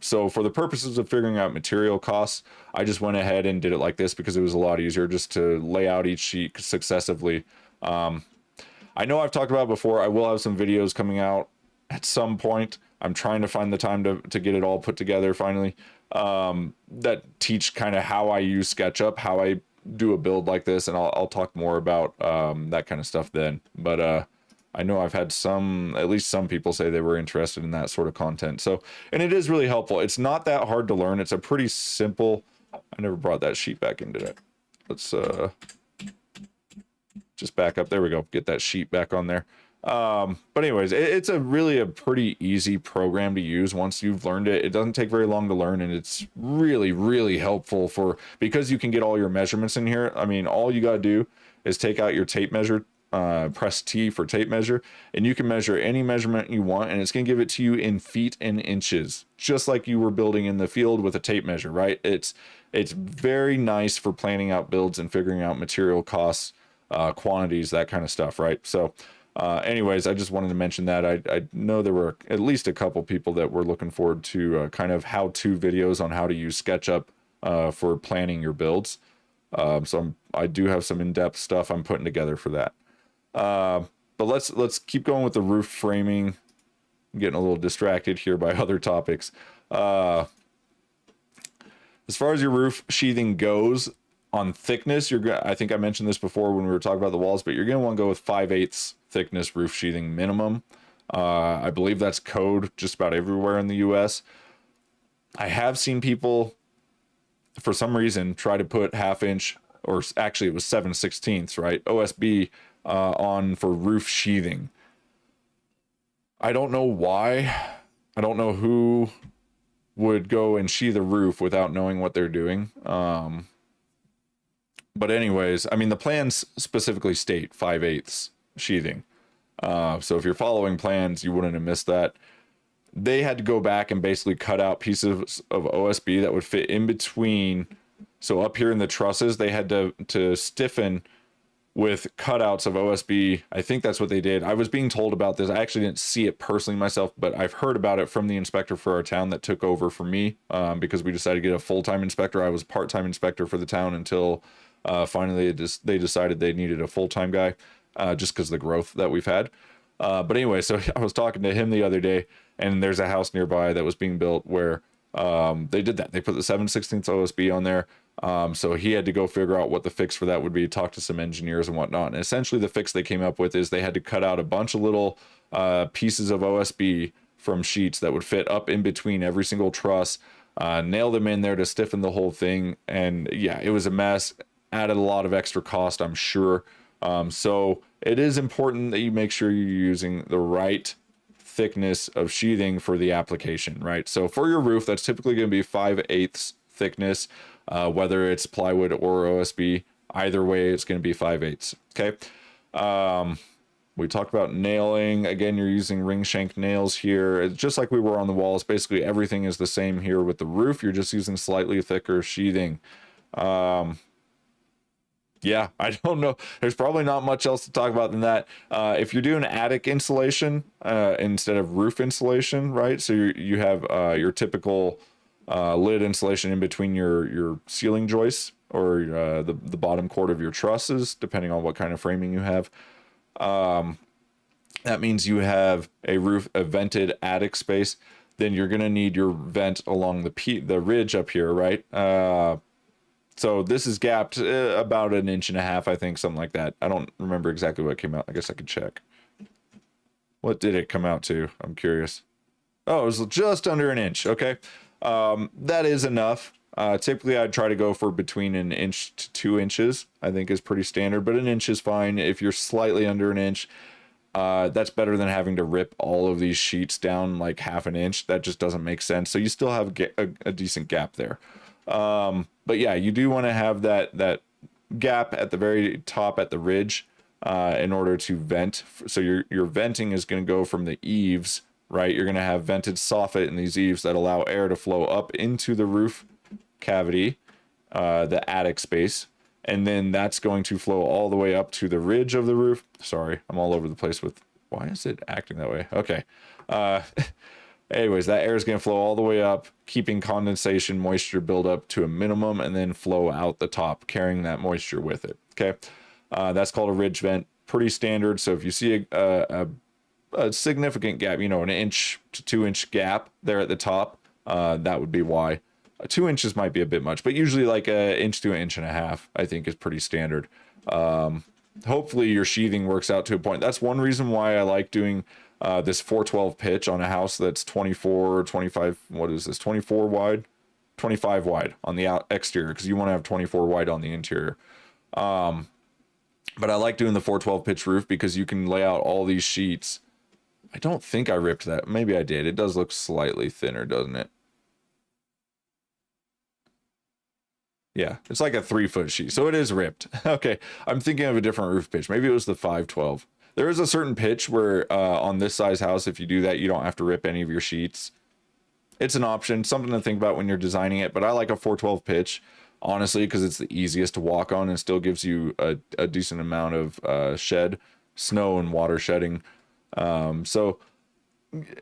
So for the purposes of figuring out material costs, I just went ahead and did it like this because it was a lot easier just to lay out each sheet successively. I know I've talked about it before. I will have some videos coming out at some point. I'm trying to find the time to get it all put together finally, that teach kind of how I use SketchUp, how I do a build like this, and I'll talk more about that kind of stuff then. But I know I've had at least some people say they were interested in that sort of content. So, and it is really helpful. It's not that hard to learn. It's a pretty simple, I never brought that sheet back into it. Let's just back up. There we go. Get that sheet back on there. But anyways, it's a pretty easy program to use once you've learned it. It doesn't take very long to learn, and it's really, really helpful because you can get all your measurements in here. I mean, all you got to do is take out your tape measure, press T for tape measure, and you can measure any measurement you want, and it's going to give it to you in feet and inches, just like you were building in the field with a tape measure, right? It's very nice for planning out builds and figuring out material costs, quantities, that kind of stuff, right? So anyways, I just wanted to mention that. I know there were at least a couple people that were looking forward to kind of how-to videos on how to use SketchUp for planning your builds. So I do have some in-depth stuff I'm putting together for that. But let's keep going with the roof framing. I'm getting a little distracted here by other topics. As far as your roof sheathing goes, on thickness, I think I mentioned this before when we were talking about the walls, but you're going to want to go with 5/8 thickness roof sheathing minimum. I believe that's code just about everywhere in the US. I have seen people, for some reason, try to put 1/2 inch, or actually it was 7/16, right, OSB on for roof sheathing. I don't know why. I don't know who would go and sheathe a roof without knowing what they're doing. But anyways, I mean, the plans specifically state 5/8 sheathing. So if you're following plans, you wouldn't have missed that. They had to go back and basically cut out pieces of OSB that would fit in between. So up here in the trusses, they had to stiffen with cutouts of OSB. I think that's what they did. I was being told about this. I actually didn't see it personally myself, but I've heard about it from the inspector for our town that took over for me, because we decided to get a full-time inspector. I was part-time inspector for the town until finally they decided they needed a full-time guy, just because of the growth that we've had. But anyway, so I was talking to him the other day, and there's a house nearby that was being built where they did that. They put the 7/16 OSB on there. So he had to go figure out what the fix for that would be, talk to some engineers and whatnot. And essentially the fix they came up with is they had to cut out a bunch of little pieces of OSB from sheets that would fit up in between every single truss, nail them in there to stiffen the whole thing. And yeah, it was a mess, added a lot of extra cost, I'm sure. So it is important that you make sure you're using the right thickness of sheathing for the application, right? So for your roof, that's typically going to be 5/8 thickness, whether it's plywood or OSB. Either way, it's going to be 5/8. Okay. We talked about nailing. Again, you're using ring shank nails here. It's just like we were on the walls. Basically, everything is the same here with the roof. You're just using slightly thicker sheathing. Yeah, I don't know. There's probably not much else to talk about than that. If you're doing attic insulation instead of roof insulation, right? So you have your typical lid insulation in between your ceiling joists, or the bottom chord of your trusses, depending on what kind of framing you have. That means you have a vented attic space. Then you're going to need your vent along the ridge up here, right? So this is gapped about 1.5 inches, I think, something like that. I don't remember exactly what came out. I guess I could check. What did it come out to? I'm curious. Oh, it was just under 1 inch. Okay. That is enough. Typically I'd try to go for between 1 inch to 2 inches, I think is pretty standard, but 1 inch is fine. If you're slightly under 1 inch, that's better than having to rip all of these sheets down like 1/2 inch. That just doesn't make sense. So you still have a decent gap there. But yeah, you do want to have that gap at the very top at the ridge in order to vent. So your venting is going to go from the eaves, right? You're going to have vented soffit in these eaves that allow air to flow up into the roof cavity, the attic space. And then that's going to flow all the way up to the ridge of the roof. Sorry, I'm all over the place with, why is it acting that way? Okay. Anyways, that air is going to flow all the way up, keeping condensation moisture buildup to a minimum, and then flow out the top, carrying that moisture with it. Okay. That's called a ridge vent. Pretty standard. So if you see a significant gap, 1 inch to 2 inch gap there at the top, that would be why. 2 inches might be a bit much, but usually like 1 inch to 1.5 inches, I think, is pretty standard. Hopefully your sheathing works out to a point. That's one reason why I like doing this 412 pitch on a house that's 24 or 25. What is this? 24 wide, 25 wide on the exterior, because you want to have 24 wide on the interior. But I like doing the 412 pitch roof because you can lay out all these sheets. I don't think I ripped that. Maybe I did. It does look slightly thinner, doesn't it? Yeah, it's like a 3-foot sheet, so it is ripped. Okay, I'm thinking of a different roof pitch. Maybe it was the 512. There is a certain pitch where on this size house, if you do that, you don't have to rip any of your sheets. It's an option, something to think about when you're designing it, but I like a 412 pitch, honestly, because it's the easiest to walk on and still gives you a decent amount of snow and water shedding. So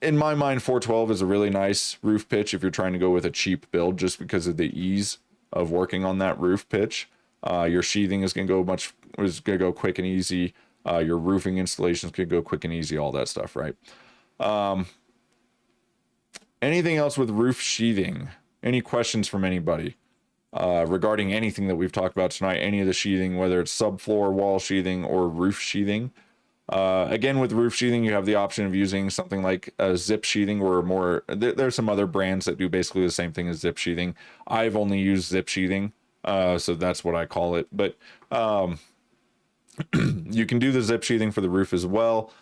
in my mind, 412 is a really nice roof pitch if you're trying to go with a cheap build, just because of the ease of working on that roof pitch. Your sheathing is going to go quick and easy. Your roofing installations could go quick and easy, all that stuff, right? Anything else with roof sheathing? Any questions from anybody regarding anything that we've talked about tonight? Any of the sheathing, whether it's subfloor, wall sheathing, or roof sheathing? Again, with roof sheathing, you have the option of using something like a zip sheathing, or there's some other brands that do basically the same thing as zip sheathing. I've only used zip sheathing, so that's what I call it. But you can do the zip sheathing for the roof as well.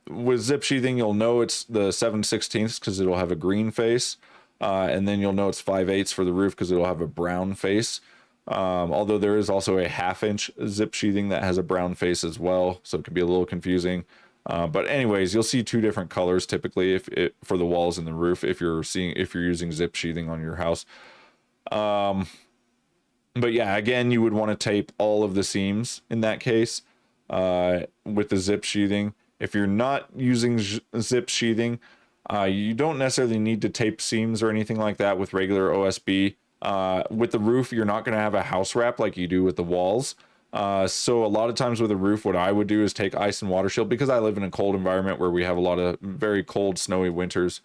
With zip sheathing, you'll know it's the 7/16 because it'll have a green face, and then you'll know it's 5/8 for the roof because it'll have a brown face. Although there is also a 1/2 inch zip sheathing that has a brown face as well, so it can be a little confusing. But anyways, you'll see 2 different colors typically for the walls and the roof if you're using zip sheathing on your house. But yeah, again, you would want to tape all of the seams in that case with the zip sheathing. If you're not using zip sheathing, you don't necessarily need to tape seams or anything like that with regular OSB. With the roof, you're not going to have a house wrap like you do with the walls. So a lot of times with a roof, what I would do is take ice and water shield, because I live in a cold environment where we have a lot of very cold, snowy winters.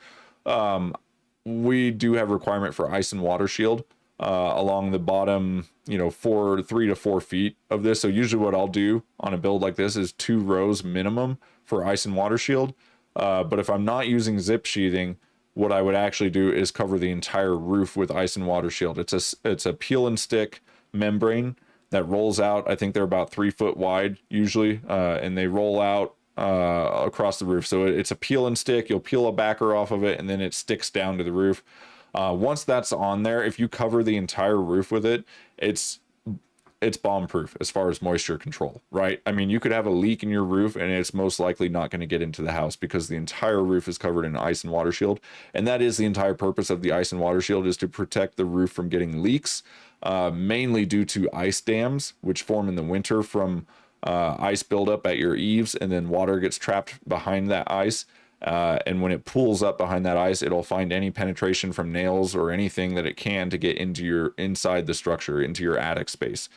We do have requirement for ice and water shield along the bottom, 3 to 4 feet of this. So usually what I'll do on a build like this is 2 rows minimum for ice and water shield. But if I'm not using zip sheathing, what I would actually do is cover the entire roof with ice and water shield. It's a peel and stick membrane that rolls out. I think they're about 3 foot wide usually, and they roll out across the roof. So it's a peel and stick. You'll peel a backer off of it, and then it sticks down to the roof. Once that's on there, if you cover the entire roof with it, it's bomb proof as far as moisture control, right? I mean, you could have a leak in your roof and it's most likely not going to get into the house because the entire roof is covered in ice and water shield. And that is the entire purpose of the ice and water shield, is to protect the roof from getting leaks, mainly due to ice dams, which form in the winter from ice buildup at your eaves, and then water gets trapped behind that ice. And when it pools up behind that ice, it'll find any penetration from nails or anything that it can to get into inside the structure, into your attic space.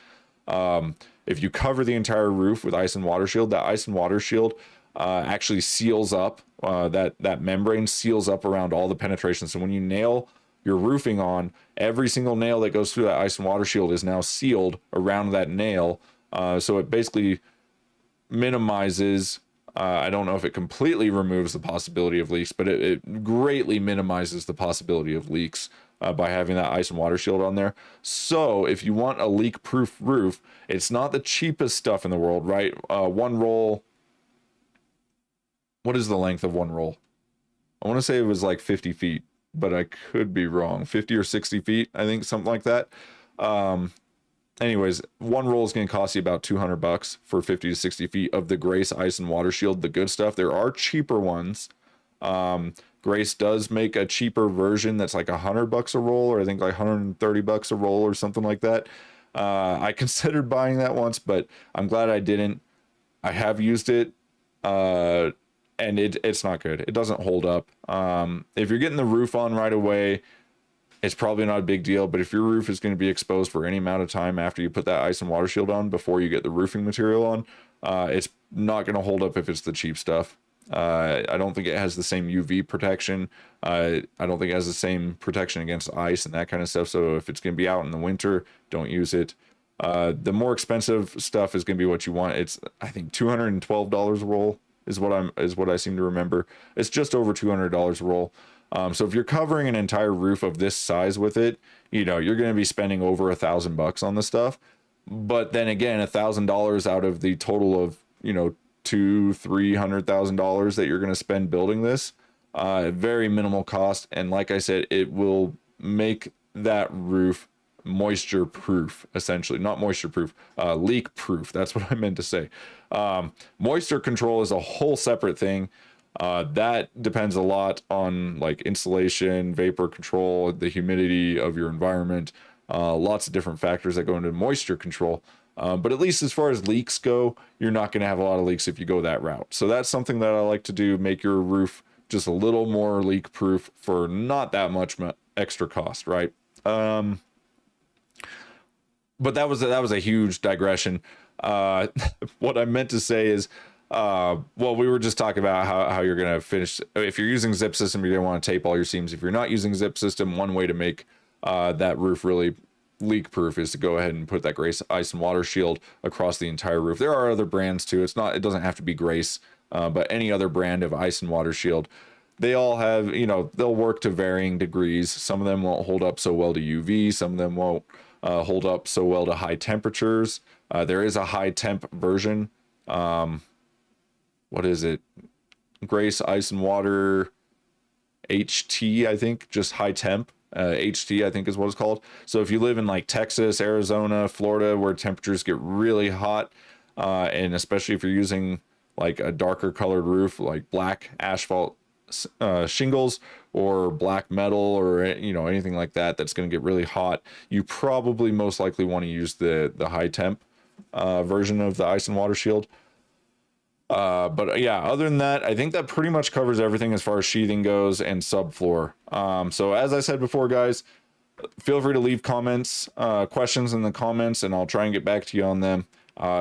If you cover the entire roof with ice and water shield, that ice and water shield actually seals up, that membrane seals up around all the penetrations. So when you nail your roofing on, every single nail that goes through that ice and water shield is now sealed around that nail. So it basically minimizes, I don't know if it completely removes the possibility of leaks, but it greatly minimizes the possibility of leaks by having that ice and water shield on there. So if you want a leak proof roof, it's not the cheapest stuff in the world, right? One roll, what is the length of one roll? I want to say it was like 50 feet, but I could be wrong. 50 or 60 feet, I think, something like that. Anyways, one roll is going to cost you about $200 for 50 to 60 feet of the Grace ice and water shield, the good stuff. There are cheaper ones. Grace does make a cheaper version that's like $100 a roll, or I think like $130 a roll or something like that. I considered buying that once, but I'm glad I didn't. I have used it, and it's not good. It doesn't hold up. If you're getting the roof on right away, it's probably not a big deal, but if your roof is going to be exposed for any amount of time after you put that ice and water shield on before you get the roofing material on, it's not going to hold up if it's the cheap stuff. I don't think it has the same UV protection. I don't think it has the same protection against ice and that kind of stuff. So if it's going to be out in the winter, don't use it. The more expensive stuff is going to be what you want. It's, I think, $212 a roll is what I seem to remember. It's just over $200 a roll. So if you're covering an entire roof of this size with it, you're going to be spending over $1,000 on this stuff. But then again, $1,000 out of the total of, $200,000-$300,000 that you're going to spend building this, very minimal cost. And like I said, it will make that roof moisture proof, essentially. Not moisture proof, leak proof. That's what I meant to say. Moisture control is a whole separate thing. That depends a lot on like insulation, vapor control, the humidity of your environment, lots of different factors that go into moisture control. But at least as far as leaks go, you're not going to have a lot of leaks if you go that route. So that's something that I like to do, make your roof just a little more leak proof for not that much extra cost, right? But that was a huge digression. What I meant to say is, well, we were just talking about how you're going to finish. If you're using zip system, you're going to want to tape all your seams. If you're not using zip system, one way to make that roof really leak proof is to go ahead and put that Grace ice and water shield across the entire roof. There are other brands too. It doesn't have to be Grace, but any other brand of ice and water shield. They all have, they'll work to varying degrees. Some of them won't hold up so well to UV. Some of them won't hold up so well to high temperatures. There is a high temp version. What is it? Grace ice and water HT, I think, just high temp. HT, I think, is what it's called. So if you live in like Texas, Arizona, Florida, where temperatures get really hot, and especially if you're using like a darker colored roof, like black asphalt shingles or black metal or anything like that, that's going to get really hot, you probably most likely want to use the high temp version of the ice and water shield. But yeah, other than that, I think that pretty much covers everything as far as sheathing goes and subfloor. So as I said before, guys, feel free to leave comments, questions in the comments, and I'll try and get back to you on them.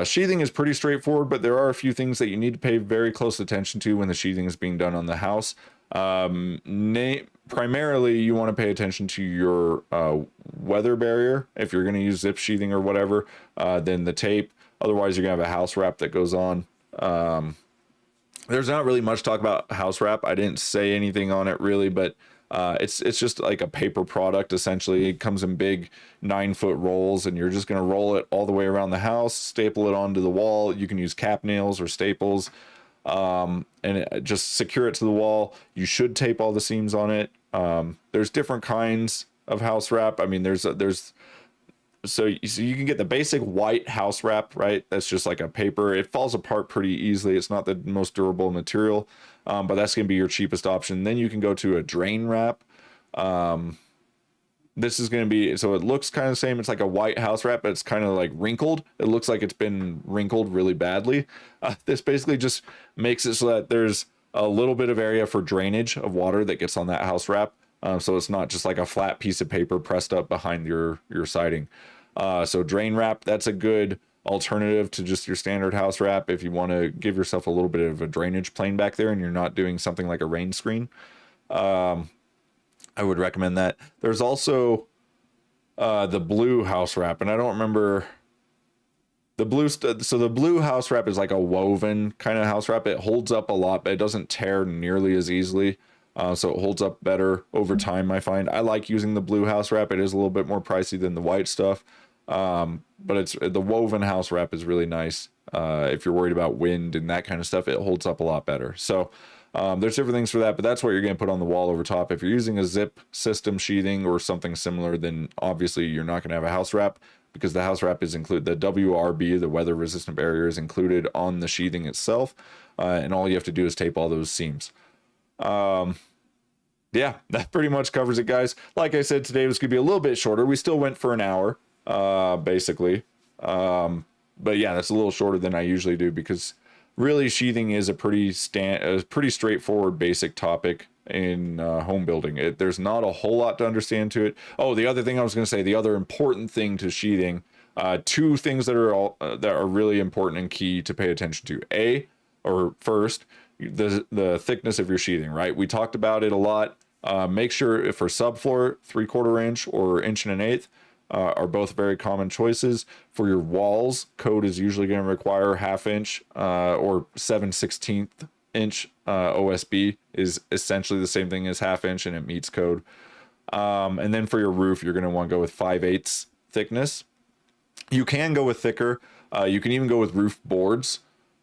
Sheathing is pretty straightforward, but there are a few things that you need to pay very close attention to when the sheathing is being done on the house. Primarily, you want to pay attention to your weather barrier. If you're going to use zip sheathing or whatever, then the tape. Otherwise, you're going to have a house wrap that goes on. There's not really much talk about house wrap. I didn't say anything on it really, but it's just like a paper product. Essentially, it comes in big 9-foot rolls, and you're just going to roll it all the way around the house, staple it onto the wall. You can use cap nails or staples, and just secure it to the wall. You should tape all the seams on it. There's different kinds of house wrap. I mean, so you can get the basic white house wrap, right? That's just like a paper. It falls apart pretty easily. It's not the most durable material, but that's going to be your cheapest option. Then you can go to a drain wrap. This is going to be, so it looks kind of the same. It's like a white house wrap, but it's kind of like wrinkled. It looks like it's been wrinkled really badly. This basically just makes it so that there's a little bit of area for drainage of water that gets on that house wrap. So it's not just like a flat piece of paper pressed up behind your siding. So drain wrap, that's a good alternative to just your standard house wrap if you want to give yourself a little bit of a drainage plane back there and you're not doing something like a rain screen. I would recommend that. There's also the blue house wrap, and I don't remember the blue. So the blue house wrap is like a woven kind of house wrap. It holds up a lot, but it doesn't tear nearly as easily. So it holds up better over time, I find. I like using the blue house wrap. It is a little bit more pricey than the white stuff. But it's the woven house wrap is really nice. If you're worried about wind and that kind of stuff, it holds up a lot better. So there's different things for that, but that's what you're going to put on the wall over top. If you're using a zip system sheathing or something similar, then obviously you're not going to have a house wrap, because the house wrap is included. The WRB, the weather resistant barrier, is included on the sheathing itself. And all you have to do is tape all those seams. Yeah, that pretty much covers it, guys. Like I said, today was going to be a little bit shorter. We still went for an hour, basically. But yeah, that's a little shorter than I usually do, because really sheathing is a pretty straightforward basic topic in home building. There's not a whole lot to understand to it. Oh, the other thing I was going to say, the other important thing to sheathing, two things that are really important and key to pay attention to. First, the thickness of your sheathing, right? We talked about it a lot. Make sure, if for subfloor, 3/4 inch or 1 1/8 are both very common choices. For your walls, code is usually going to require 1/2 inch or 7/16 inch. OSB is essentially the same thing as 1/2 inch, and it meets code. And then for your roof, you're going to want to go with 5/8 thickness. You can go with thicker. You can even go with roof boards,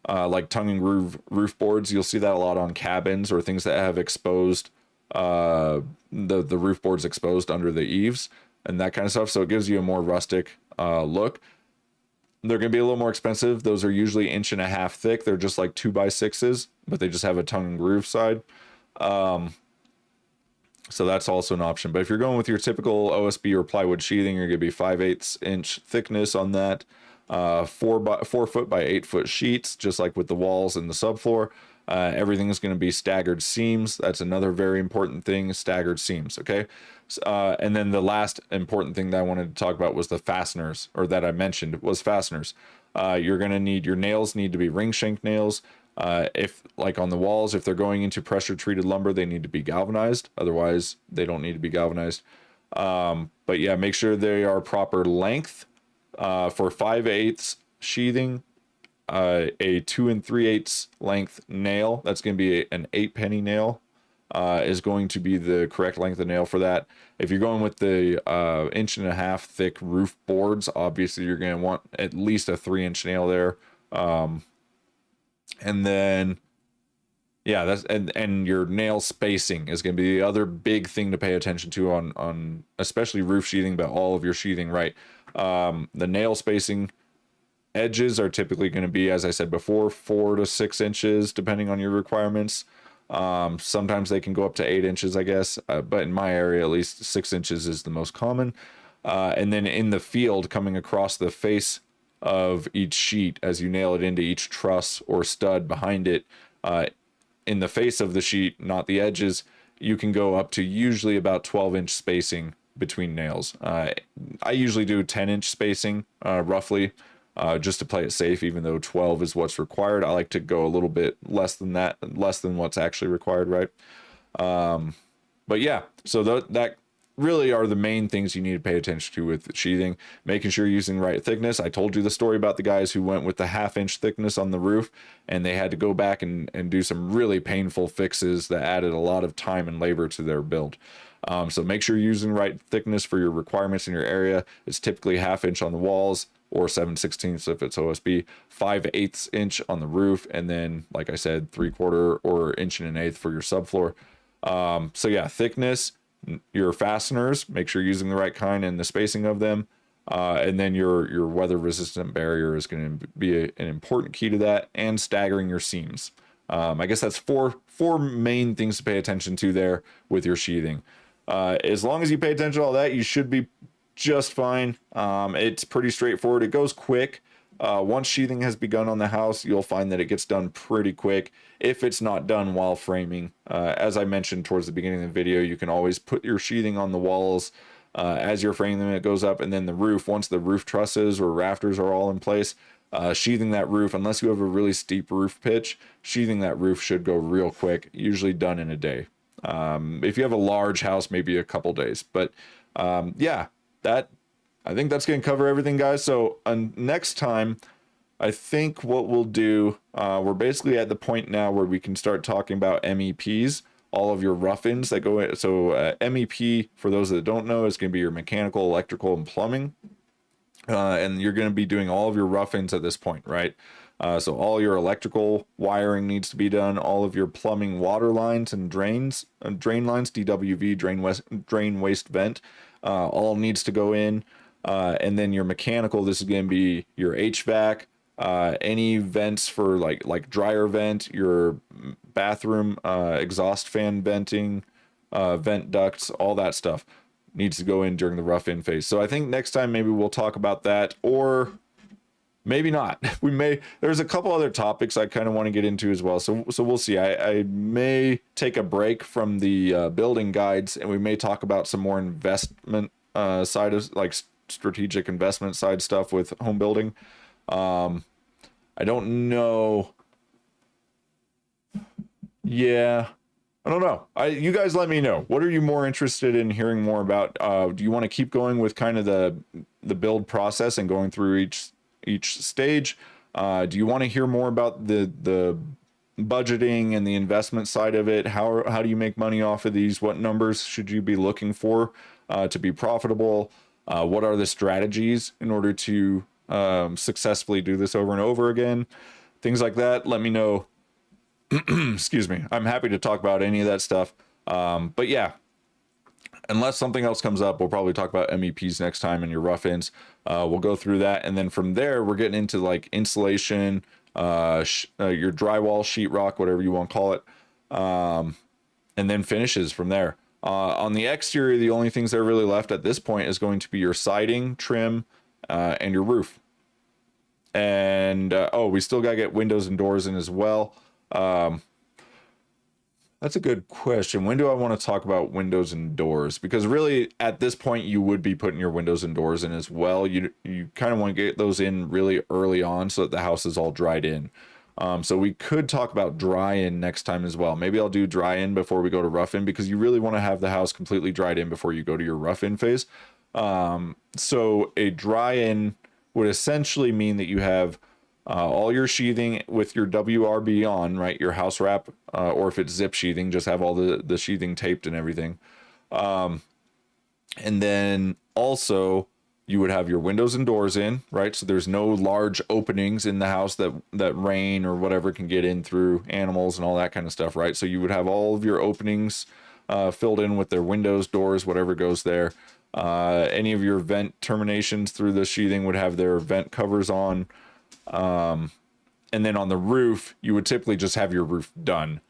like tongue and groove roof boards. You'll see that a lot on cabins or things that have exposed the roof boards exposed under the eaves and that kind of stuff. So it gives you a more rustic look. They're going to be a little more expensive. Those are usually 1.5 inch thick. They're just like 2x6s, but they just have a tongue and groove side. So that's also an option. But if you're going with your typical OSB or plywood sheathing, you're going to be 5/8 inch thickness on that. 4 foot by 8 foot sheets, just like with the walls and the subfloor. Everything is going to be staggered seams. That's another very important thing, staggered seams, okay? And then the last important thing that I wanted to talk about was the fasteners, or that I mentioned was fasteners. You're going to need, your nails need to be ring shank nails. If, like on the walls, if they're going into pressure treated lumber, they need to be galvanized. Otherwise, they don't need to be galvanized. But yeah, make sure they are proper length. For 5/8 sheathing, a 2 3/8 length nail, that's going to be an 8-penny nail, is going to be the correct length of nail for that. If you're going with the 1.5 inch thick roof boards, obviously you're going to want at least a 3-inch nail there. And then yeah, that's and your nail spacing is going to be the other big thing to pay attention to on especially roof sheathing, but all of your sheathing, right? The nail spacing, edges are typically going to be, as I said before, 4 to 6 inches, depending on your requirements. Sometimes they can go up to 8 inches, I guess. But in my area, at least 6 inches is the most common. And then in the field, coming across the face of each sheet, as you nail it into each truss or stud behind it, in the face of the sheet, not the edges, you can go up to usually about 12-inch spacing between nails. I usually do 10-inch spacing, roughly, just to play it safe, even though 12 is what's required. I like to go a little bit less than that, less than what's actually required, right? But yeah, so that really are the main things you need to pay attention to with sheathing. Making sure you're using the right thickness. I told you the story about the guys who went with the 1/2 inch thickness on the roof, and they had to go back and do some really painful fixes that added a lot of time and labor to their build. So make sure you're using the right thickness for your requirements in your area. It's typically 1/2 inch on the walls, or 7/16 if it's OSB, 5/8 inch on the roof, and then, like I said, 3/4 or 1 1/8 for your subfloor. So yeah, thickness, your fasteners, make sure you're using the right kind and the spacing of them. And then your weather resistant barrier is going to be an important key to that, and staggering your seams. I guess that's four main things to pay attention to there with your sheathing. As long as you pay attention to all that, you should be just fine. It's pretty straightforward. It goes quick. Once sheathing has begun on the house, you'll find that it gets done pretty quick if it's not done while framing. As I mentioned towards the beginning of the video, you can always put your sheathing on the walls as you're framing them, it goes up. And then the roof, once the roof trusses or rafters are all in place, sheathing that roof, unless you have a really steep roof pitch, sheathing that roof should go real quick, usually done in a day. If you have a large house, maybe a couple days. But yeah, I think that's going to cover everything, guys. So next time, I think what we'll do, we're basically at the point now where we can start talking about MEPs, all of your rough-ins that go in. So MEP, for those that don't know, is going to be your mechanical, electrical, and plumbing. And you're going to be doing all of your rough-ins at this point, right? So all your electrical wiring needs to be done. All of your plumbing, water lines and drain lines, DWV, drain waste vent, all needs to go in. And then your mechanical, this is going to be your HVAC, any vents for like dryer vent, your bathroom, exhaust fan venting, vent ducts, all that stuff needs to go in during the rough in phase. So I think next time maybe we'll talk about that, or maybe not. There's a couple other topics I kind of want to get into as well. So we'll see. I may take a break from the building guides, and we may talk about some more investment side of like strategic investment side stuff with home building. I don't know. Yeah, I don't know. You guys let me know. What are you more interested in hearing more about? Do you want to keep going with kind of the build process and going through each stage? Do you want to hear more about the budgeting and the investment side of it? How do you make money off of these? What numbers should you be looking for to be profitable? What are the strategies in order to successfully do this over and over again? Things like that. Let me know. Excuse me. I'm happy to talk about any of that stuff. But yeah, unless something else comes up, we'll probably talk about MEPs next time and your rough-ins. We'll go through that. And then from there, we're getting into like insulation, your drywall, sheetrock, whatever you want to call it. And then finishes from there. On the exterior, the only things that are really left at this point is going to be your siding, trim, and your roof. And, we still got to get windows and doors in as well. That's a good question. When do I want to talk about windows and doors? Because really at this point you would be putting your windows and doors in as well. You kind of want to get those in really early on so that the house is all dried in. So we could talk about dry in next time as well. Maybe I'll do dry in before we go to rough in, because you really want to have the house completely dried in before you go to your rough in phase. So a dry in would essentially mean that you have all your sheathing with your WRB on, right? Your house wrap, or if it's zip sheathing, just have all the sheathing taped and everything. And then also you would have your windows and doors in, right? So there's no large openings in the house that rain or whatever can get in through, animals and all that kind of stuff, right? So you would have all of your openings filled in with their windows, doors, whatever goes there. Any of your vent terminations through the sheathing would have their vent covers on. And then on the roof, you would typically just have your roof done.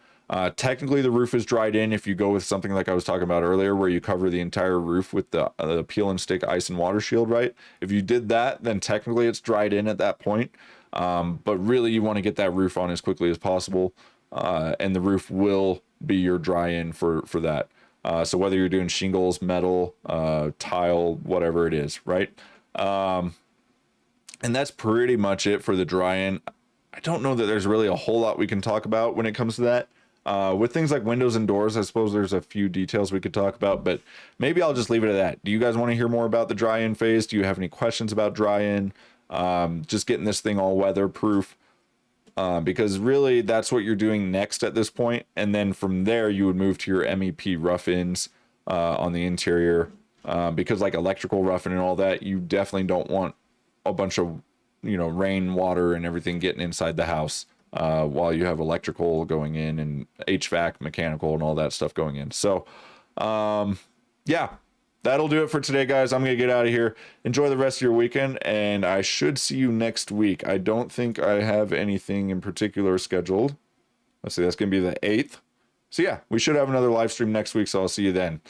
Technically the roof is dried in if you go with something like I was talking about earlier, where you cover the entire roof with the peel and stick ice and water shield, right? If you did that, then technically it's dried in at that point. But really you want to get that roof on as quickly as possible. And the roof will be your dry in for that. So whether you're doing shingles, metal, tile, whatever it is, right? And that's pretty much it for the dry in. I don't know that there's really a whole lot we can talk about when it comes to that. With things like windows and doors, I suppose there's a few details we could talk about, but maybe I'll just leave it at that. Do you guys want to hear more about the dry in phase? Do you have any questions about dry in? Just getting this thing all weatherproof, because really that's what you're doing next at this point. And then from there, you would move to your MEP rough-ins on the interior, because like electrical roughing and all that, you definitely don't want a bunch of, rain, water, and everything getting inside the house while you have electrical going in and HVAC, mechanical, and all that stuff going in. So, yeah, that'll do it for today, guys. I'm going to get out of here. Enjoy the rest of your weekend, and I should see you next week. I don't think I have anything in particular scheduled. Let's see, that's going to be the 8th. So, yeah, we should have another live stream next week, so I'll see you then.